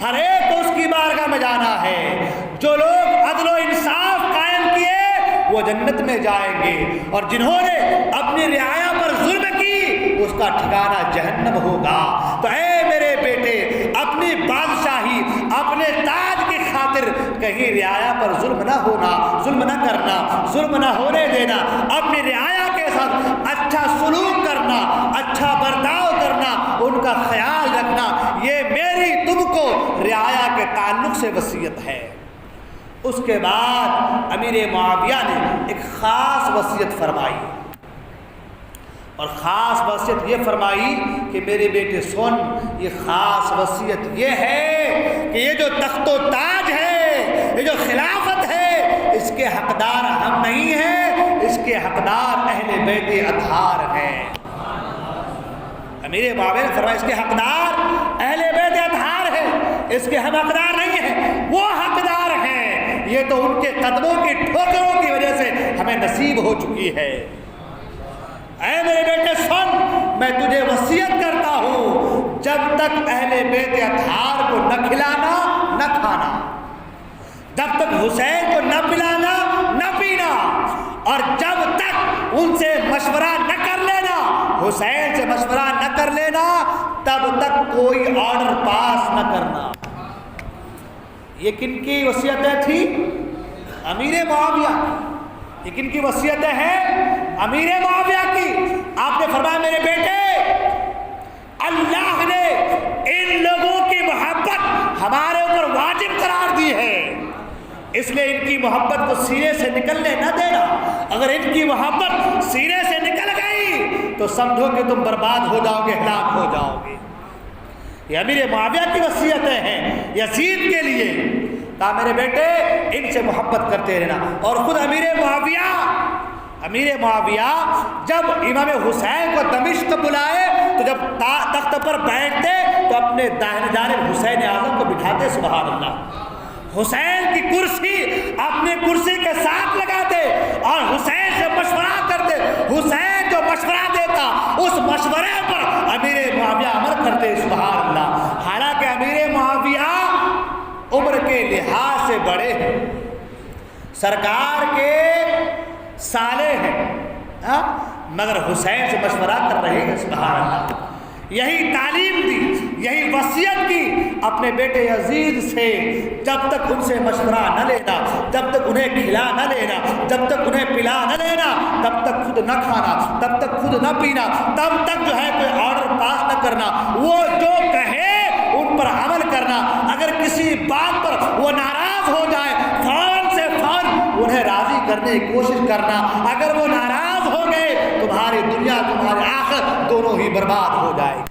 ہر ایک کو اس کی بارگاہ میں جانا ہے۔ جو لوگ عدل و انصاف قائم کیے وہ جنت میں جائیں گے، اور جنہوں نے اپنی رعایا پر ظلم کی اس کا ٹھکانہ جہنم ہوگا۔ تو اے میرے بیٹے، اپنی بادشاہی، اپنے تاج کی خاطر کہیں رعایا پر ظلم نہ ہونا، ظلم نہ کرنا، ظلم نہ ہونے دینا، اپنی رعایا کے ساتھ اچھا سلوک کرنا، اچھا برتاؤ کرنا، ان کا خیال رکھنا، یہ میری تم کو رعایا کے تعلق سے وصیت ہے۔ اس کے بعد امیر معاویہ نے ایک خاص وصیت فرمائی، اور خاص وصیت یہ فرمائی کہ میرے بیٹے سن، یہ خاص وصیت یہ ہے کہ یہ جو تخت و تاج ہے، یہ جو خلافت ہے، اس کے حقدار ہم نہیں ہیں، اس کے حقدار اہل بیت اطہار ہیں۔ امیر معاویہ نے فرمایا اس کے حقدار اہل بیت اطہار ہیں، اس کے ہم حقدار نہیں ہیں، وہ حقدار ہیں۔ یہ تو ان کے قدموں کی ٹھوکروں کی وجہ سے ہمیں نصیب ہو چکی ہے۔ اے میرے بیٹے سن، میں تجھے وصیت کرتا ہوں، جب تک اہل بیت اطہار کو نہ کھلانا نہ کھانا، جب تک حسین کو نہ پلانا نہ پینا، اور جب تک ان سے مشورہ نہ کر لینا، حسین سے مشورہ نہ کر لینا، تب تک کوئی آرڈر پاس نہ کرنا۔ یہ کن کی وصیتیں تھیں؟ امیر معاویہ کی۔ یہ کن کی وصیتیں ہیں؟ امیر معاویہ کی۔ آپ نے فرمایا میرے بیٹے، اللہ نے ان لوگوں کی محبت ہمارے اوپر واجب قرار دی ہے، اس لیے ان کی محبت کو سینے سے نکلنے نہ دینا۔ اگر ان کی محبت سینے سے نکل گئی تو سمجھو کہ تم برباد ہو جاؤ گے، ہلاک ہو جاؤ گے۔ یہ امیر معاویہ کی وصیتیں ہیں یزید کے لیے، کہا میرے بیٹے ان سے محبت کرتے رہنا۔ اور خود امیر معاویہ جب امام حسین کو دمشق بلائے تو جب تخت پر بیٹھتے تو اپنے دائیں جانب حسین اعظم کو بٹھاتے، سبحان اللہ، حسین کی کرسی اپنی کرسی کے ساتھ لگاتے اور حسین سے مشورہ کرتے، حسین جو مشورہ دیتا اس مشورے پر امیر معاویہ عمل کرتے، سبحان اللہ۔ حالانکہ امیر معاویہ عمر کے لحاظ سے بڑے ہیں، سرکار کے سالے ہیں، مگر حسین سے مشورہ کر رہے ہیں، سبحان اللہ۔ یہی تعلیم دی، یہی وصیت کی اپنے بیٹے یزید سے، جب تک ان سے مشورہ نہ لینا، جب تک انہیں کھلا نہ لینا، جب تک انہیں پلا نہ لینا، تب تک خود نہ کھانا، تب تک خود نہ پینا، تب تک جو ہے کوئی آرڈر پاس نہ کرنا، وہ جو کہے ان حکم پر عمل کرنا، اگر کسی بات پر وہ ناراض ہو جائے فوراً سے فوراً انہیں راضی کرنے کی کوشش کرنا، اگر وہ ناراض ہو گئے تمہاری دنیا تمہاری آخرت دونوں ہی برباد ہو جائے گی۔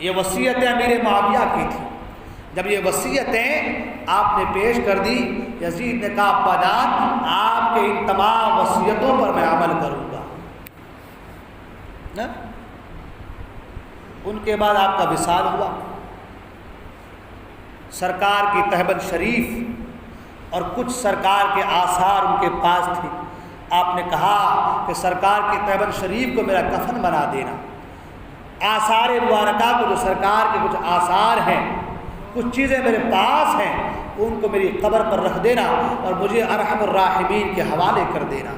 یہ وصیتیں امیر معاویہ کی تھی۔ جب یہ وصیتیں آپ نے پیش کر دی، یزید نے کہا ابا جان آپ کے ان تمام وصیتوں پر میں عمل کروں گا۔ ان کے بعد آپ کا وصال ہوا، سرکار کی تہبند شریف اور کچھ سرکار کے آثار ان کے پاس تھے۔ آپ نے کہا کہ سرکار کی تہبند شریف کو میرا کفن بنا دینا، آثار مبارکہ کو جو سرکار کے کچھ آثار ہیں، کچھ چیزیں میرے پاس ہیں، ان کو میری قبر پر رکھ دینا اور مجھے ارحم الراحمین کے حوالے کر دینا۔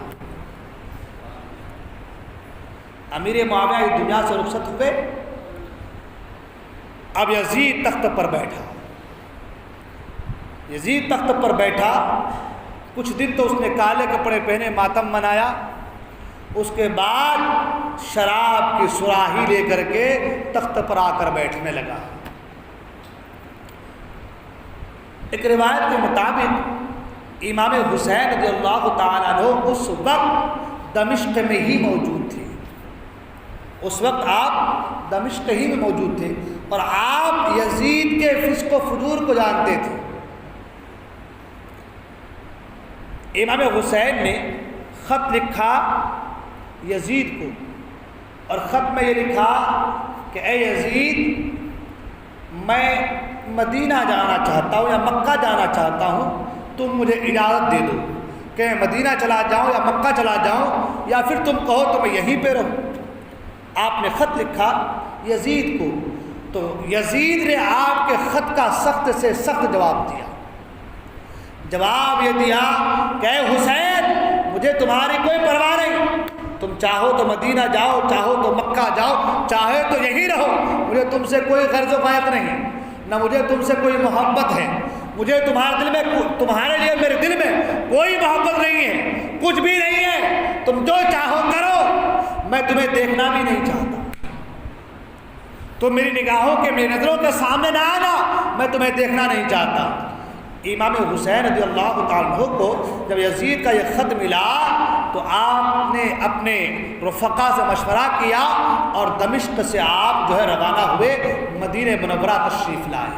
امیر معاویہ اس دنیا سے رخصت ہوئے۔ اب یزید تخت پر بیٹھا، یزید تخت پر بیٹھا، کچھ دن تو اس نے کالے کپڑے پہنے ماتم منایا، اس کے بعد شراب کی صراحی لے کر کے تخت پر آ کر بیٹھنے لگا۔ ایک روایت کے مطابق امام حسین رضی اللہ تعالیٰ عنہ اس وقت دمشق میں ہی موجود تھے، اس وقت آپ دمشق ہی میں موجود تھے اور آپ یزید کے فسق و فجور کو جانتے تھے۔ امام حسین نے خط لکھا یزید کو، اور خط میں یہ لکھا کہ اے یزید میں مدینہ جانا چاہتا ہوں یا مکہ جانا چاہتا ہوں، تم مجھے اجازت دے دو کہ میں مدینہ چلا جاؤں یا مکہ چلا جاؤں، یا پھر تم کہو تو میں یہیں پہ رہوں۔ آپ نے خط لکھا یزید کو، تو یزید نے آپ کے خط کا سخت سے سخت جواب دیا۔ جواب یہ دیا کہ اے حسین مجھے تمہاری کوئی پرواہ نہیں، تم چاہو تو مدینہ جاؤ، چاہو تو مکہ جاؤ، چاہے تو یہی رہو، مجھے تم سے کوئی غرض و غایت نہیں، نہ مجھے تم سے کوئی محبت ہے، مجھے تمہارے دل میں تمہارے لیے میرے دل میں کوئی محبت نہیں ہے، کچھ بھی نہیں ہے، تم جو چاہو کرو، میں تمہیں دیکھنا بھی نہیں چاہتا، تم میری نگاہوں کے میری نظروں کے سامنے نہ آنا، میں تمہیں دیکھنا نہیں چاہتا۔ امام حسین رضی اللہ تعالیٰ عنہ کو جب یزید کا یہ خط ملا تو آپ نے اپنے رفقا سے مشورہ کیا اور دمشق سے آپ جو ہے روانہ ہوئے، مدینہ منورہ تشریف لائے۔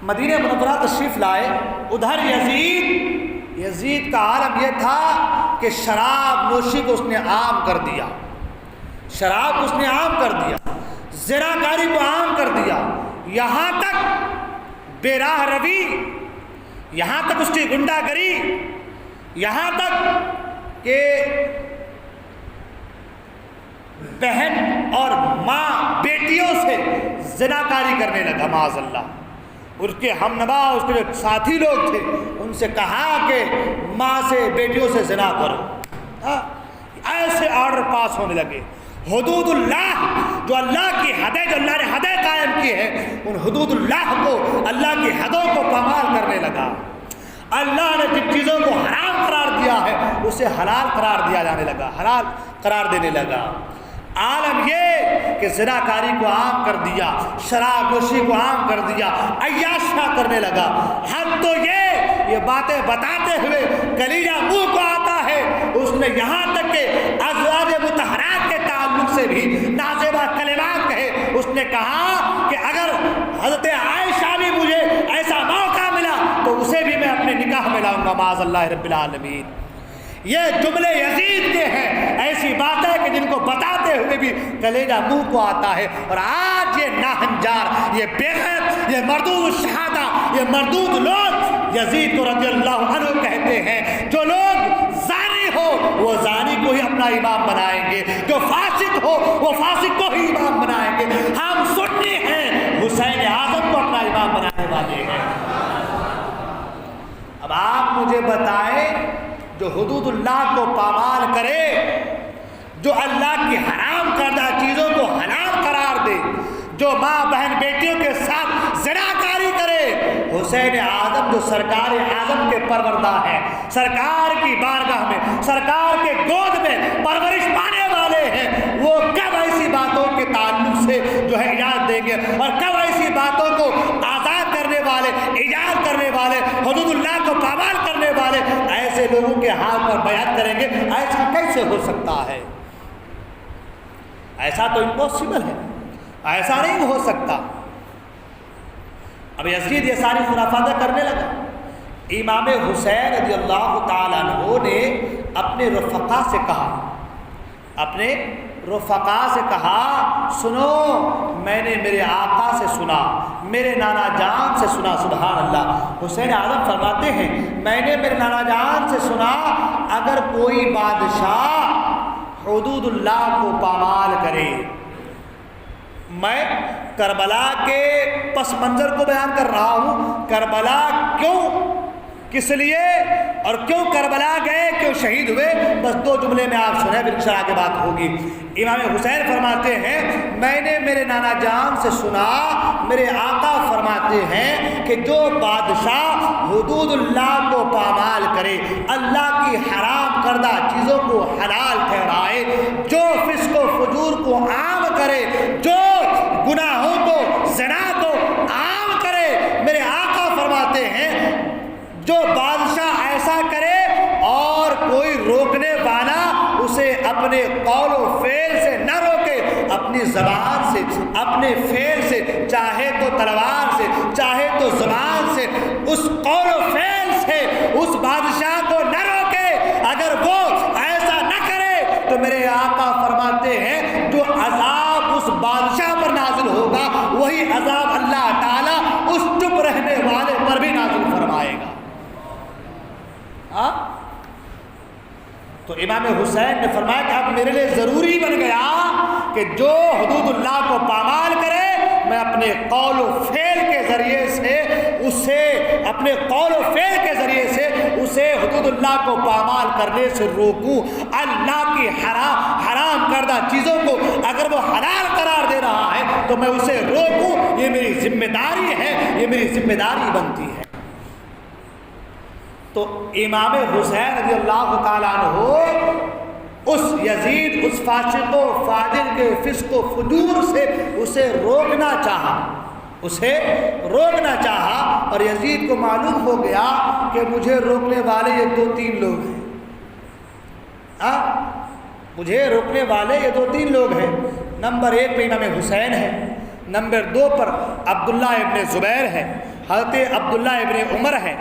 مدینہ منورہ تشریف لائے، ادھر یزید کا عالم یہ تھا کہ شراب نوشی کو اس نے عام کر دیا، شراب کو اس نے عام کر دیا، زناکاری کو عام کر دیا، یہاں تک بے راہ روی، یہاں تک اس کی گنڈا گری، یہاں تک کہ بہن اور ماں بیٹیوں سے زناکاری کرنے لگا معاذ اللہ۔ اس کے ہمنوا اس کے جو ساتھی لوگ تھے ان سے کہا کہ ماں سے بیٹیوں سے زنا کرو، ایسے آرڈر پاس ہونے لگے۔ حدود اللہ جو اللہ کی حدیں، جو اللہ نے حدیں قائم کی ہے، ان حدود اللہ کو، اللہ کی حدوں کو پامال کرنے لگا۔ اللہ نے جن چیزوں کو حرام قرار دیا ہے اسے حلال قرار دیا جانے لگا، حلال قرار دینے لگا۔ عالم یہ کہ زناکاری کو عام کر دیا، شراب نوشی کو عام کر دیا، عیاشیاں کرنے لگا۔ حد تو یہ باتیں بتاتے ہوئے کلیجہ منہ کو آتا ہے، اس نے یہاں تک کہ ازواج مطہرات کے تعلق سے بھی نازیبہ کلمات کہے۔ اس نے کہا کہ اگر حضرت عائشہ بھی مجھے ایسا موقع ملا تو اسے بھی میں اپنے نکاح میں لاؤں گا معاذ اللہ رب العالمین۔ یہ جملے یزید کے ہیں، ایسی باتیں کہ جن کو بتاتے ہوئے بھی کلیجہ منہ کو آتا ہے۔ اور آج یہ ناہنجار، یہ بے غیرت، یہ مردود الشہادہ، یہ مردود لوگ یزید کو رضی اللہ عنہ کہتے ہیں۔ جو لوگ زانی ہو وہ زانی کو ہی اپنا امام بنائیں گے، جو فاسق ہو وہ فاسق کو ہی امام بنائیں گے۔ ہم سنی ہیں، حسین اعظم کو اپنا امام بنانے والے ہیں۔ اب آپ مجھے بتائیں، جو حدود اللہ کو پامال کرے، جو اللہ کی حرام کردہ چیزوں کو حلال قرار دے، جو ماں بہن بیٹیوں کے ساتھ زناکاری کرے، حسین اعظم جو سرکار اعظم کے پروردہ ہیں، سرکار کی بارگاہ میں، سرکار کے گود میں پرورش پانے والے ہیں، وہ کب ایسی باتوں کے تعلق سے جو ہے اجازت دیں گے اور کب ایسی باتوں کو آزاد کرنے والے، ایجاد کرنے والے، حدود اللہ کو پامال کرنے والے ایسے لوگوں کے ہاتھ پر بیعت کریں گے؟ ایسا کیسے ہو سکتا ہے؟ ایسا تو امپاسبل ہے، ایسا نہیں ہو سکتا۔ اب یزید یہ ساری خرافاتیں کرنے لگا۔ امام حسین رضی اللہ تعالیٰ عنہ نے اپنے رفقا سے کہا سنو، میں نے میرے آقا سے سنا، میرے نانا جان سے سنا۔ سبحان اللہ۔ حسین اعظم فرماتے ہیں میں نے میرے نانا جان سے سنا، اگر کوئی بادشاہ حدود اللہ کو پامال کرے، میں کربلا کے پس منظر کو بیان کر رہا ہوں، کربلا کیوں، کس لیے اور کیوں کربلا گئے، کیوں شہید ہوئے، بس 2 جملے میں آپ سنیں، پھر انشاءاللہ آگے بات ہوگی۔ امام حسین فرماتے ہیں میں نے میرے نانا جان سے سنا، میرے آقا فرماتے ہیں کہ جو بادشاہ حدود اللہ کو پامال کرے، اللہ کی حرام کردہ چیزوں کو حلال ٹھہرائے، جو فسق و فجور کو عام کرے، جو گناہوں کو، زنا کو عام کرے، میرے آقا فرماتے ہیں جو بادشاہ ایسا کرے اور کوئی روکنے والا اسے اپنے قول و فعل سے نہ روکے، اپنی زبان سے، اپنے فعل سے، چاہے تو تلوار سے، چاہے تو زبان سے، اس قول و فعل سے اس بادشاہ کو نہ روکے، اگر وہ ایسا نہ کرے تو میرے آقا فرماتے ہیں جو عذاب اس بادشاہ پر نازل ہوگا وہی عذاب اللہ تعالیٰ اس چپ رہنے والے پر بھی نازل فرمائے گا۔ تو امام حسین نے فرمایا کہ اب میرے لیے ضروری بن گیا کہ جو حدود اللہ کو پامال کرے میں اپنے قول و فعل کے ذریعے سے اسے، اپنے قول و فعل کے ذریعے سے اسے حدود اللہ کو پامال کرنے سے روکوں، اللہ کی حرام کردہ چیزوں کو اگر وہ حلال قرار دے رہا ہے تو میں اسے روکوں، یہ میری ذمہ داری ہے، یہ میری ذمہ داری بنتی ہے۔ تو امام حسین رضی اللہ تعالیٰ عنہ اس یزید، اس فاسق و فاجر کے فسق و فجور سے اسے روکنا چاہا، اور یزید کو معلوم ہو گیا کہ مجھے روکنے والے یہ 2-3 لوگ ہیں، مجھے روکنے والے یہ 2-3 لوگ ہیں۔ نمبر 1 پہ امام حسین ہے، نمبر 2 پر عبداللہ ابن زبیر ہے، حضرت عبداللہ ابن عمر ہے،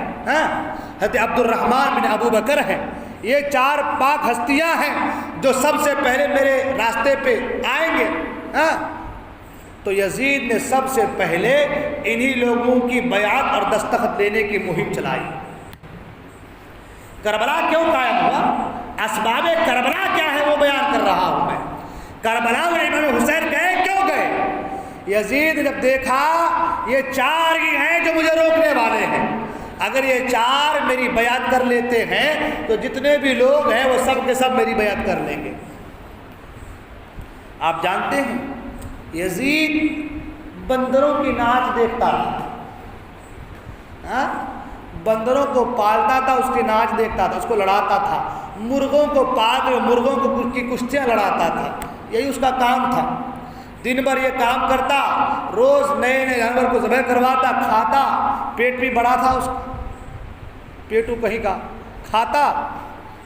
حضرت عبد الرحمن بن ابو بکر ہے۔ یہ 4 پاک ہستیاں ہیں جو سب سے پہلے میرے راستے پہ آئیں گے۔ تو یزید نے سب سے پہلے انہی لوگوں کی بیعت اور دستخط لینے کی مہم چلائی۔ کربلا کیوں قائم ہوا، اسباب کربلا کیا ہے وہ بیان کر رہا ہوں میں۔ کربلا میں امام حسین گئے، کیوں گئے؟ یزید نے جب دیکھا یہ 4 ہی ہیں جو مجھے روکنے والے ہیں، اگر یہ 4 میری بیعت کر لیتے ہیں تو جتنے بھی لوگ ہیں وہ سب کے سب میری بیعت کر لیں گے۔ آپ جانتے ہیں یزید بندروں کی ناچ دیکھتا تھا، بندروں کو پالتا تھا، اس کی ناچ دیکھتا تھا، اس کو لڑاتا تھا، مرغوں کو پال کر مرغوں کی کشتیاں لڑاتا تھا، یہی اس کا کام تھا۔ دن بھر یہ کام کرتا، روز نئے نئے جانور کو ذبح کرواتا، کھاتا، پیٹ بھی بڑا تھا اس کا، پیٹو کہیں کا کھاتا،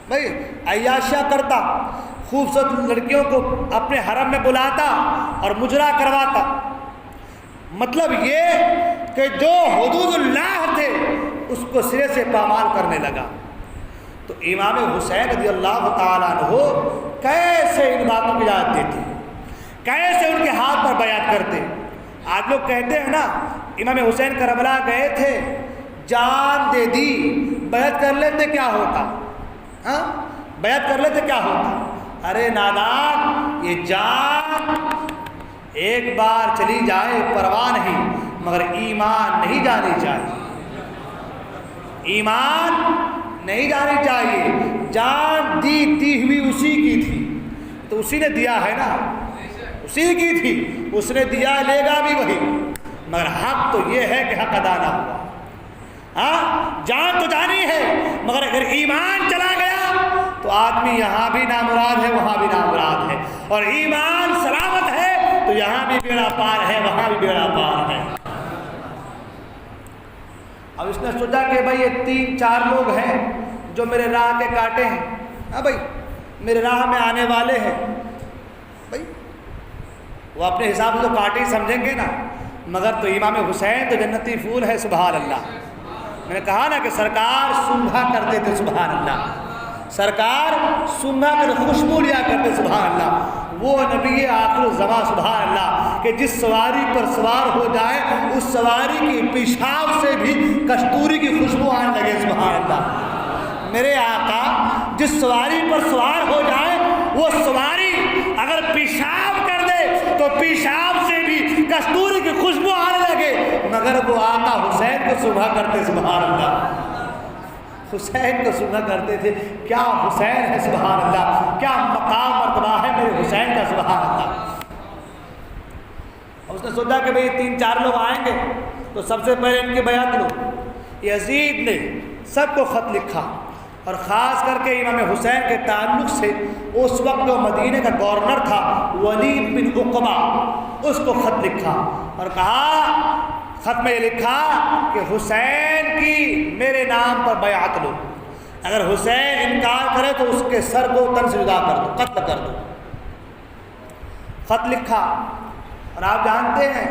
بھائی عیاشیاں کرتا، خوبصورت لڑکیوں کو اپنے حرم میں بلاتا اور مجرا کرواتا۔ مطلب یہ کہ جو حدود اللہ تھے اس کو سرے سے پامال کرنے لگا۔ تو امام حسین رضی اللہ تعالیٰ عنہ کیسے ان باتوں کی اجازت دیتے، کیسے ان کے ہاتھ پر بیعت کرتے؟ آج لوگ کہتے ہیں نا امام حسین کربلا گئے تھے، جان دے دی، بیعت کر لیتے کیا ہوتا، بیعت کر لیتے کیا ہوتا؟ ارے نادان، یہ جان ایک بار چلی جائے پرواہ نہیں، مگر ایمان نہیں جانی چاہیے، ایمان نہیں جانی چاہیے۔ جان دی ہوئی اسی کی تھی، تو اسی نے دیا ہے نا، اسی کی تھی، اس نے دیا، لے گا بھی وہی، مگر حق تو یہ ہے کہ حق ادا نہ ہوا۔ ہاں جان تو جانی ہے، مگر اگر ایمان چلا گیا تو آدمی یہاں بھی نامراد ہے وہاں بھی نامراد ہے، اور ایمان سلامت ہے تو یہاں بھی بیڑا پار ہے وہاں بھی بیڑا پار ہے۔ اب اس نے سوچا کہ بھائی یہ 3-4 لوگ ہیں جو میرے راہ کے کانٹے ہیں، ہاں بھائی میرے راہ میں آنے والے ہیں، بھائی وہ اپنے حساب سے تو کانٹے ہی سمجھیں گے نا، مگر تو امام حسین تو جنتی پھول ہے، سبحان اللہ۔ میں نے کہا نا کہ سرکار سونگھا کرتے تھے، سبحان اللہ، سرکار سونگھا کر خوشبو لیا کرتے، سبحان اللہ۔ وہ نبی آخر الزمان، سبحان اللہ، کہ جس سواری پر سوار ہو جائے اس سواری کی پیشاب سے بھی کستوری کی خوشبو آنے لگے، سبحان اللہ۔ میرے آقا جس سواری پر سوار ہو جائے وہ سواری اگر پیشاب کر دے تو پیشاب سے بھی کستوری کی خوشبو آنے لگے، مگر وہ آقا حسین کو سونگھا کرتے، سبحان اللہ، حسین کو سونگھا کرتے تھے۔ کیا حسین ہے، سبحان اللہ، کیا مقام مرتبہ ہے میرے حسین کا، سبحان اللہ۔ اس نے سوچا کہ بھئی 3-4 لوگ آئیں گے تو سب سے پہلے ان کی بیعت لو۔ یزید نے سب کو خط لکھا، اور خاص کر کے امام حسین کے تعلق سے اس وقت جو مدینہ کا گورنر تھا ولید بن عقبہ، اس کو خط لکھا اور کہا، خط میں یہ لکھا کہ حسین کی میرے نام پر بیعت لو، اگر حسین انکار کرے تو اس کے سر کو تن سے جدا کر دو، قتل کر دو۔ خط لکھا، اور آپ جانتے ہیں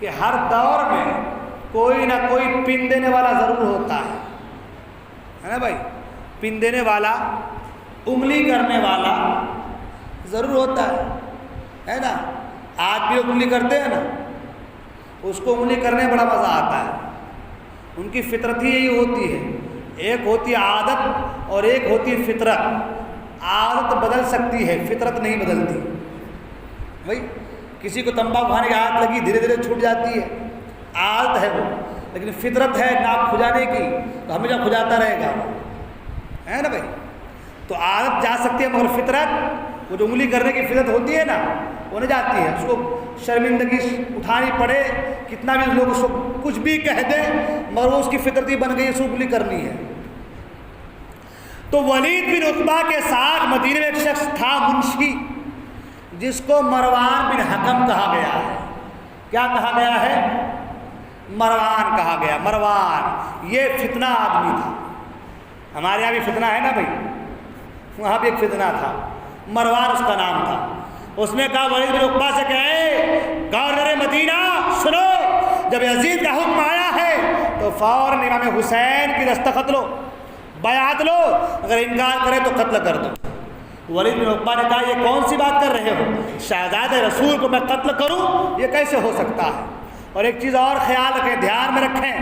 کہ ہر دور میں کوئی نہ کوئی پن دینے والا ضرور ہوتا ہے نا بھائی، پن دینے والا، انگلی کرنے والا ضرور ہوتا ہے نا۔ آج بھی انگلی کرتے ہیں نا، اس کو انگلی کرنے بڑا مزہ آتا ہے، ان کی فطرت ہی یہی ہوتی ہے، ایک ہوتی ہے عادت اور ایک ہوتی ہے فطرت۔ عادت بدل سکتی ہے، فطرت نہیں بدلتی بھائی۔ کسی کو تمباکو کھانے کی عادت لگی، دھیرے دھیرے چھوٹ جاتی ہے، عادت ہے وہ، لیکن فطرت ہے ناک کھجانے کی تو ہمیشہ کھجاتا رہے گا، ہے نا بھائی۔ تو عادت جا سکتی ہے مگر فطرت، وہ جو انگلی کرنے کی فطرت ہوتی ہے نا وہ نہیں جاتی ہے، اس کو شرمندگی اٹھانی پڑے، کتنا بھی لوگ اس کو کچھ بھی کہہ دیں مگر وہ اس کی فطرت ہی بن گئی، اس کو انگلی کرنی ہے۔ تو ولید بن عقبہ کے ساتھ مدینے میں ایک شخص تھا منشی، جس کو مروان بن حکم کہا گیا ہے۔ کیا کہا گیا ہے؟ مروان کہا گیا، مروان۔ یہ فتنہ آدمی تھا، ہمارے یہاں بھی فتنہ ہے نا بھائی، وہاں بھی ایک فتنہ تھا، مروان اس کا نام تھا۔ اس نے کہا ولید بن عقبہ سے کہ اے گورنر مدینہ سنو، جب یزید کا حکم آیا ہے تو فوراً امام حسین کی دستخط لو، بیعت لو، اگر انکار کرے تو قتل کر دو۔ ولید بن عقبہ نے کہا یہ کون سی بات کر رہے ہو، شہزادہ رسول کو میں قتل کروں، یہ کیسے ہو سکتا ہے؟ اور ایک چیز اور خیال رکھیں، دھیان میں رکھیں،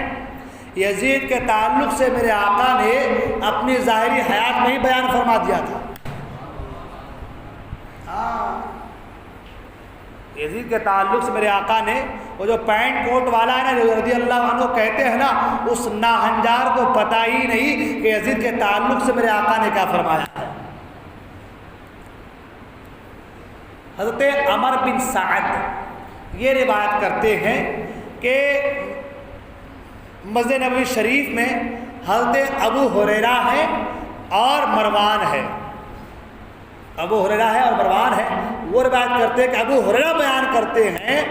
یزید کے تعلق سے میرے آقا نے اپنی ظاہری حیات میں ہی بیان فرما دیا تھا۔ یزید کے تعلق سے میرے آقا نے وہ جو پینٹ کوٹ والا ہے نا جو رضی اللہ عنہ کہتے ہیں نا، اس ناہنجار کو پتہ ہی نہیں کہ یزید کے تعلق سے میرے آقا نے کیا فرمایا ہے۔ حضرت عمر بن سعد یہ روایت کرتے ہیں کہ مسجد نبوی شریف میں حضرت ابو ہریرہ ہے اور مروان ہے، ابو ہریرہ ہے اور مروان ہے۔ وہ روایت کرتے ہیں کہ ابو ہریرہ بیان کرتے ہیں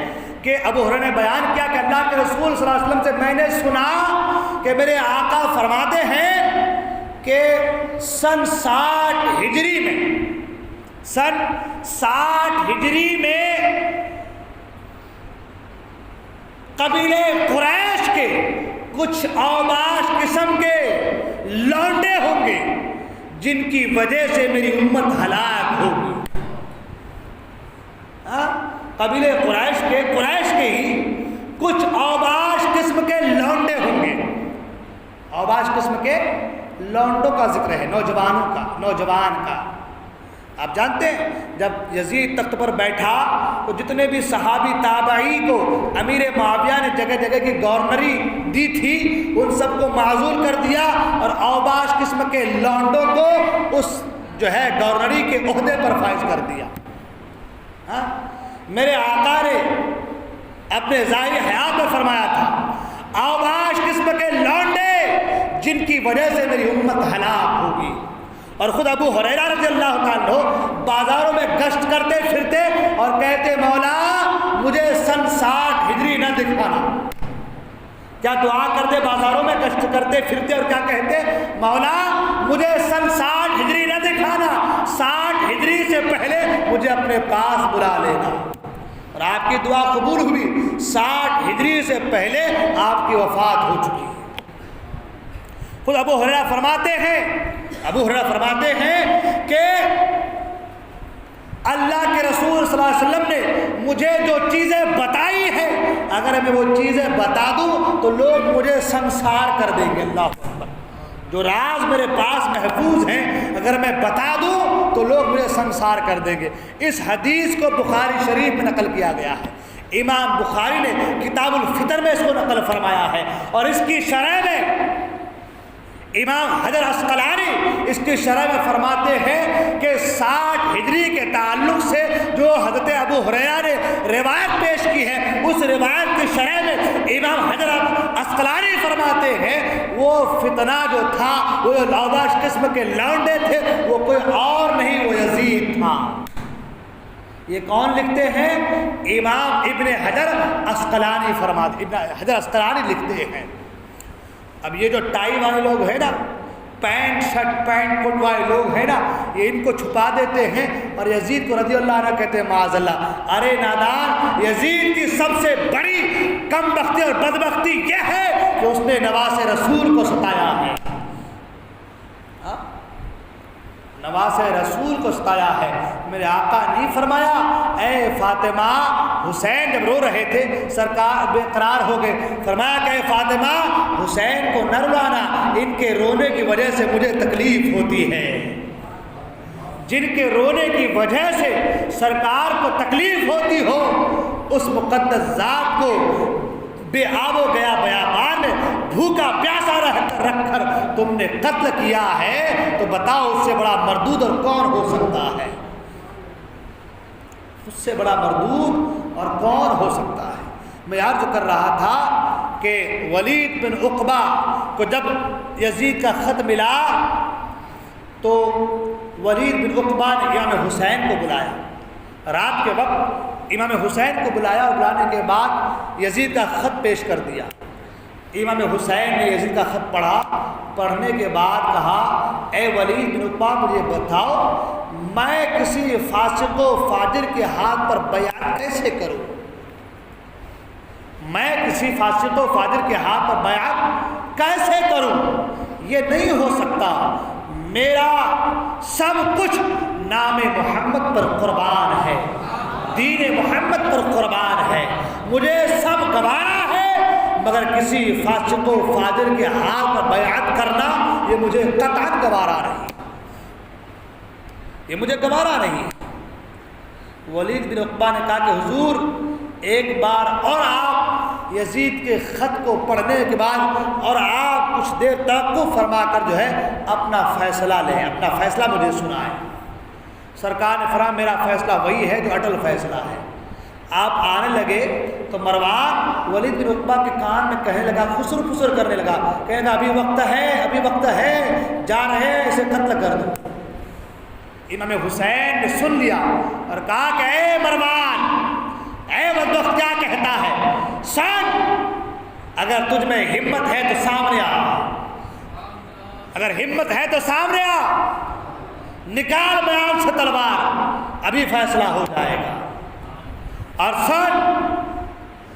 کہ ابو ہریرہ نے بیان کیا کہ اللہ کے رسول صلی اللہ علیہ وسلم سے میں نے سنا کہ میرے آقا فرماتے ہیں کہ سن 60 ہجری میں، سن 60 ہجری میں قبیلے قریش کے کچھ اوباش قسم کے لونڈے ہوں گے جن کی وجہ سے میری امت ہلاک ہوگی۔ قبیلے قریش کے ہی کچھ اوباش قسم کے لونڈے ہوں گے، اوباش قسم کے لونڈوں کا ذکر ہے، نوجوان کا۔ آپ جانتے ہیں جب یزید تخت پر بیٹھا تو جتنے بھی صحابی تابعی کو امیر معاویہ نے جگہ جگہ کی گورنری دی تھی ان سب کو معزول کر دیا اور اوباش قسم کے لونڈوں کو اس جو ہے گورنری کے عہدے پر فائز کر دیا۔ میرے آقا نے اپنے ظاہری حیات میں فرمایا تھا اوباش قسم کے لونڈے جن کی وجہ سے میری امت ہلاک ہوگی۔ اور خود ابو ہریرہ رضی اللہ تعالیٰ عنہ بازاروں میں گشت کرتے پھرتے اور کہتے مولا مجھے سن 60 ہجری نہ دکھانا۔ کیا دعا کرتے بازاروں میں گشت کرتے پھرتے اور کیا کہتے مولا مجھے سن 60 ہجری نہ دکھانا، 60 ہجری سے پہلے مجھے اپنے پاس بلا لینا۔ اور آپ کی دعا قبول ہوئی، 60 ہجری سے پہلے آپ کی وفات ہو چکی۔ خود ابو ہریرہ فرماتے ہیں کہ اللہ کے رسول صلی اللہ علیہ وسلم نے مجھے جو چیزیں بتائی ہیں اگر میں وہ چیزیں بتا دوں تو لوگ مجھے سنسار کر دیں گے۔ اللہ اکبر، جو راز میرے پاس محفوظ ہیں اگر میں بتا دوں تو لوگ مجھے سنسار کر دیں گے۔ اس حدیث کو بخاری شریف میں نقل کیا گیا ہے، امام بخاری نے کتاب الفطر میں اس کو نقل فرمایا ہے، اور اس کی شرح میں امام حجر عسقلانی اس کی شرح میں فرماتے ہیں کہ 60 ہجری کے تعلق سے جو حضرت ابو ہریرہ نے روایت پیش کی ہے اس روایت کی شرح میں امام حجر عسقلانی فرماتے ہیں وہ فتنہ جو تھا، وہ اوباش قسم کے لونڈے تھے، وہ کوئی اور نہیں، وہ یزید تھا۔ یہ کون لکھتے ہیں؟ امام ابن حجر عسقلانی ابن حجر عسقلانی لکھتے ہیں۔ اب یہ جو ٹائی والے لوگ ہیں نا، پینٹ شرٹ پینٹ کوٹ والے لوگ ہیں نا، یہ ان کو چھپا دیتے ہیں اور یزید کو رضی اللہ عنہ کہتے ہیں معاذ اللہ۔ ارے نادان، یزید کی سب سے بڑی کم بختی اور بدبختی یہ ہے کہ اس نے نواز رسول کو ستایا ہے، نواز رسول کو ستایا ہے۔ میرے آقا نہیں فرمایا اے فاطمہ، حسین جب رو رہے تھے سرکار بے قرار ہو گئے، فرمایا کہ اے فاطمہ حسین کو نہ رلانا، ان کے رونے کی وجہ سے مجھے تکلیف ہوتی ہے۔ جن کے رونے کی وجہ سے سرکار کو تکلیف ہوتی ہو اس مقدس ذات کو بے آب و گیا بیابان میں بھوکا پیاسا رکھ کر تم نے قتل کیا ہے، تو بتاؤ اس سے بڑا مردود اور کون ہو سکتا ہے؟ اس سے بڑا مردود اور کون ہو سکتا ہے؟ میں عرض کر رہا تھا کہ ولید بن عقبہ کو جب یزید کا خط ملا تو ولید بن عقبہ نے امام حسین کو بلایا، رات کے وقت امام حسین کو بلایا اور بلانے کے بعد یزید کا خط پیش کر دیا۔ امام حسین نے یزید کا خط پڑھا، پڑھنے کے بعد کہا اے ولید بن عقبہ مجھے بتاؤ میں کسی فاسق و فاجر کے ہاتھ پر بیعت کیسے کروں؟ میں کسی فاسق و فاجر کے ہاتھ پر بیعت کیسے کروں؟ یہ نہیں ہو سکتا، میرا سب کچھ نام محمد پر قربان ہے، دین محمد پر قربان ہے، مجھے سب گوارا ہے مگر کسی فاسق و فاجر کے ہاتھ پر بیعت کرنا یہ مجھے قطعاً گوارا نہیں، یہ مجھے گوارا نہیں۔ ولید بن عقبہ نے کہا کہ حضور ایک بار اور آپ یزید کے خط کو پڑھنے کے بعد اور آپ کچھ دیر توقف فرما کر جو ہے اپنا فیصلہ لیں، اپنا فیصلہ مجھے سنائیں۔ سرکار نے فرمایا میرا فیصلہ وہی ہے جو اٹل فیصلہ ہے۔ آپ آنے لگے تو مروان ولید بن عقبہ کے کان میں کہنے لگا، خسر خسر کرنے لگا، کہنے لگا ابھی وقت ہے، ابھی وقت ہے، جا رہے ہیں اسے قتل کر دو۔ امام حسین نے سن لیا اور کہا کہ اے مروان، اے بدبخت کیا کہتا ہے، سن اگر تجھ میں ہمت ہے تو سامنے آ، اگر ہمت ہے تو سامنے آ، نکال میدان سے تلوار، ابھی فیصلہ ہو جائے گا۔ اور سن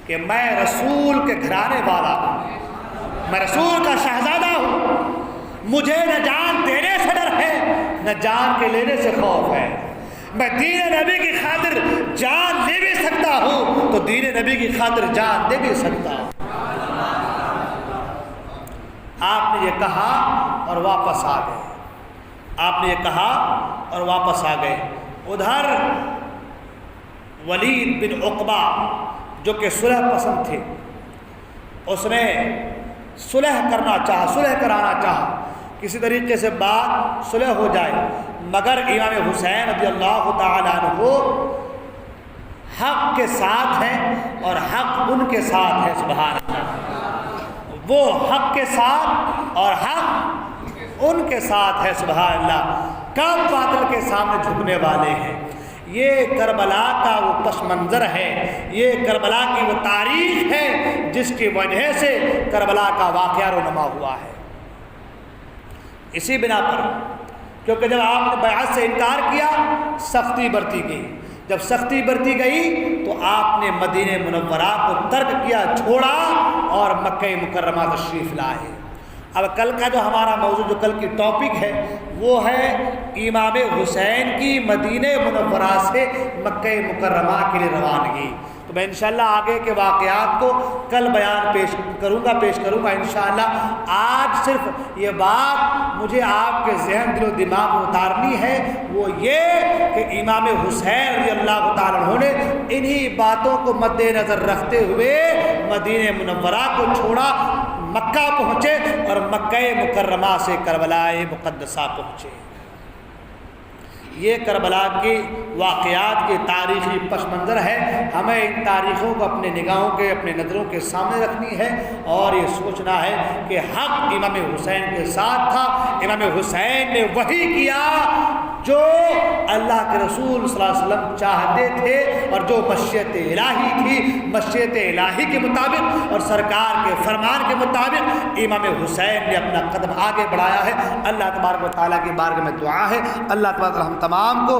کہ میں رسول کے گھرانے والا ہوں، میں رسول کا شہزادہ ہوں، مجھے نہ جان دینے سے ڈر ہے نہ جان کے لینے سے خوف ہے، میں دین نبی کی خاطر جان دے بھی سکتا ہوں تو دین نبی کی خاطر جان دے بھی سکتا ہوں۔ آپ نے یہ کہا اور واپس آ گئے، آپ نے یہ کہا اور واپس آ گئے۔ ادھر ولید بن عقبہ جو کہ صلح پسند تھے، اس نے صلح کرنا چاہا، صلح کرانا چاہا، کسی طریقے سے بات صلح ہو جائے، مگر امام حسین رضی اللہ تعالیٰ عنہ حق کے ساتھ ہیں اور حق ان کے ساتھ ہے۔ سبحان اللہ، وہ حق کے ساتھ اور حق ان کے ساتھ ہے۔ سبحان اللہ، کب باطل کے سامنے جھکنے والے ہیں۔ یہ کربلا کا وہ پس منظر ہے، یہ کربلا کی وہ تاریخ ہے جس کی وجہ سے کربلا کا واقعہ رونما ہوا ہے۔ اسی بنا پر کیونکہ جب آپ نے بیعت سے انکار کیا سختی برتی گئی، جب سختی برتی گئی تو آپ نے مدینہ منورہ کو ترک کیا، چھوڑا اور مکہ مکرمہ تشریف لائے۔ اب کل کا جو ہمارا موضوع، جو کل کی ٹاپک ہے، وہ ہے امام حسین کی مدینہ منورہ سے مکہ مکرمہ کے لیے روانگی۔ تو میں انشاءاللہ آگے کے واقعات کو کل بیان پیش کروں گا انشاءاللہ۔ آج صرف یہ بات مجھے آپ کے ذہن دل و دماغ میں اتارنی ہے، وہ یہ کہ امام حسین رضی اللہ تعالیٰ عنہ نے انہی باتوں کو مد نظر رکھتے ہوئے مدینہ منورہ کو چھوڑا، مکہ پہنچے اور مکہ مکرمہ سے کربلا مقدسہ پہنچے۔ یہ کربلا کے واقعات کے تاریخی پس منظر ہے، ہمیں ان تاریخوں کو اپنے نگاہوں کے، اپنے نظروں کے سامنے رکھنی ہے اور یہ سوچنا ہے کہ حق امام حسین کے ساتھ تھا۔ امام حسین نے وہی کیا جو اللہ کے رسول صلی اللہ علیہ وسلم چاہتے تھے اور جو مشیت الہی تھی، مشیت الہی کے مطابق اور سرکار کے فرمان کے مطابق امام حسین نے اپنا قدم آگے بڑھایا ہے۔ اللہ تبارک و تعالیٰ کی بارگاہ میں دعا ہے، اللہ تبارک ہم تمام کو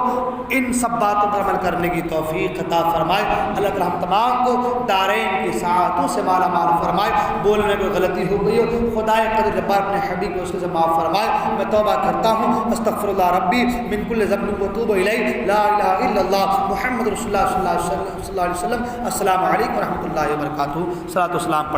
ان سب باتوں پر عمل کرنے کی توفیق عطا فرمائے۔ اللہ تعالیٰ ہم تمام کو دارین کی سعادتوں سے مالا مال فرمائے۔ بولنے میں کوئی غلطی ہو گئی ہو خدائے قدر جبار اپنے حبیب کو اس سے معاف فرمائے۔ میں توبہ کرتا ہوں، استغفر اللہ ربی من کل ذنب واتوب الیہ، لا الہ الا اللہ محمد رسول اللہ صلی اللہ علیہ وسلم۔ السلام علیکم ورحمۃ اللہ وبرکاتہ۔ صلاۃ و سلام پڑھ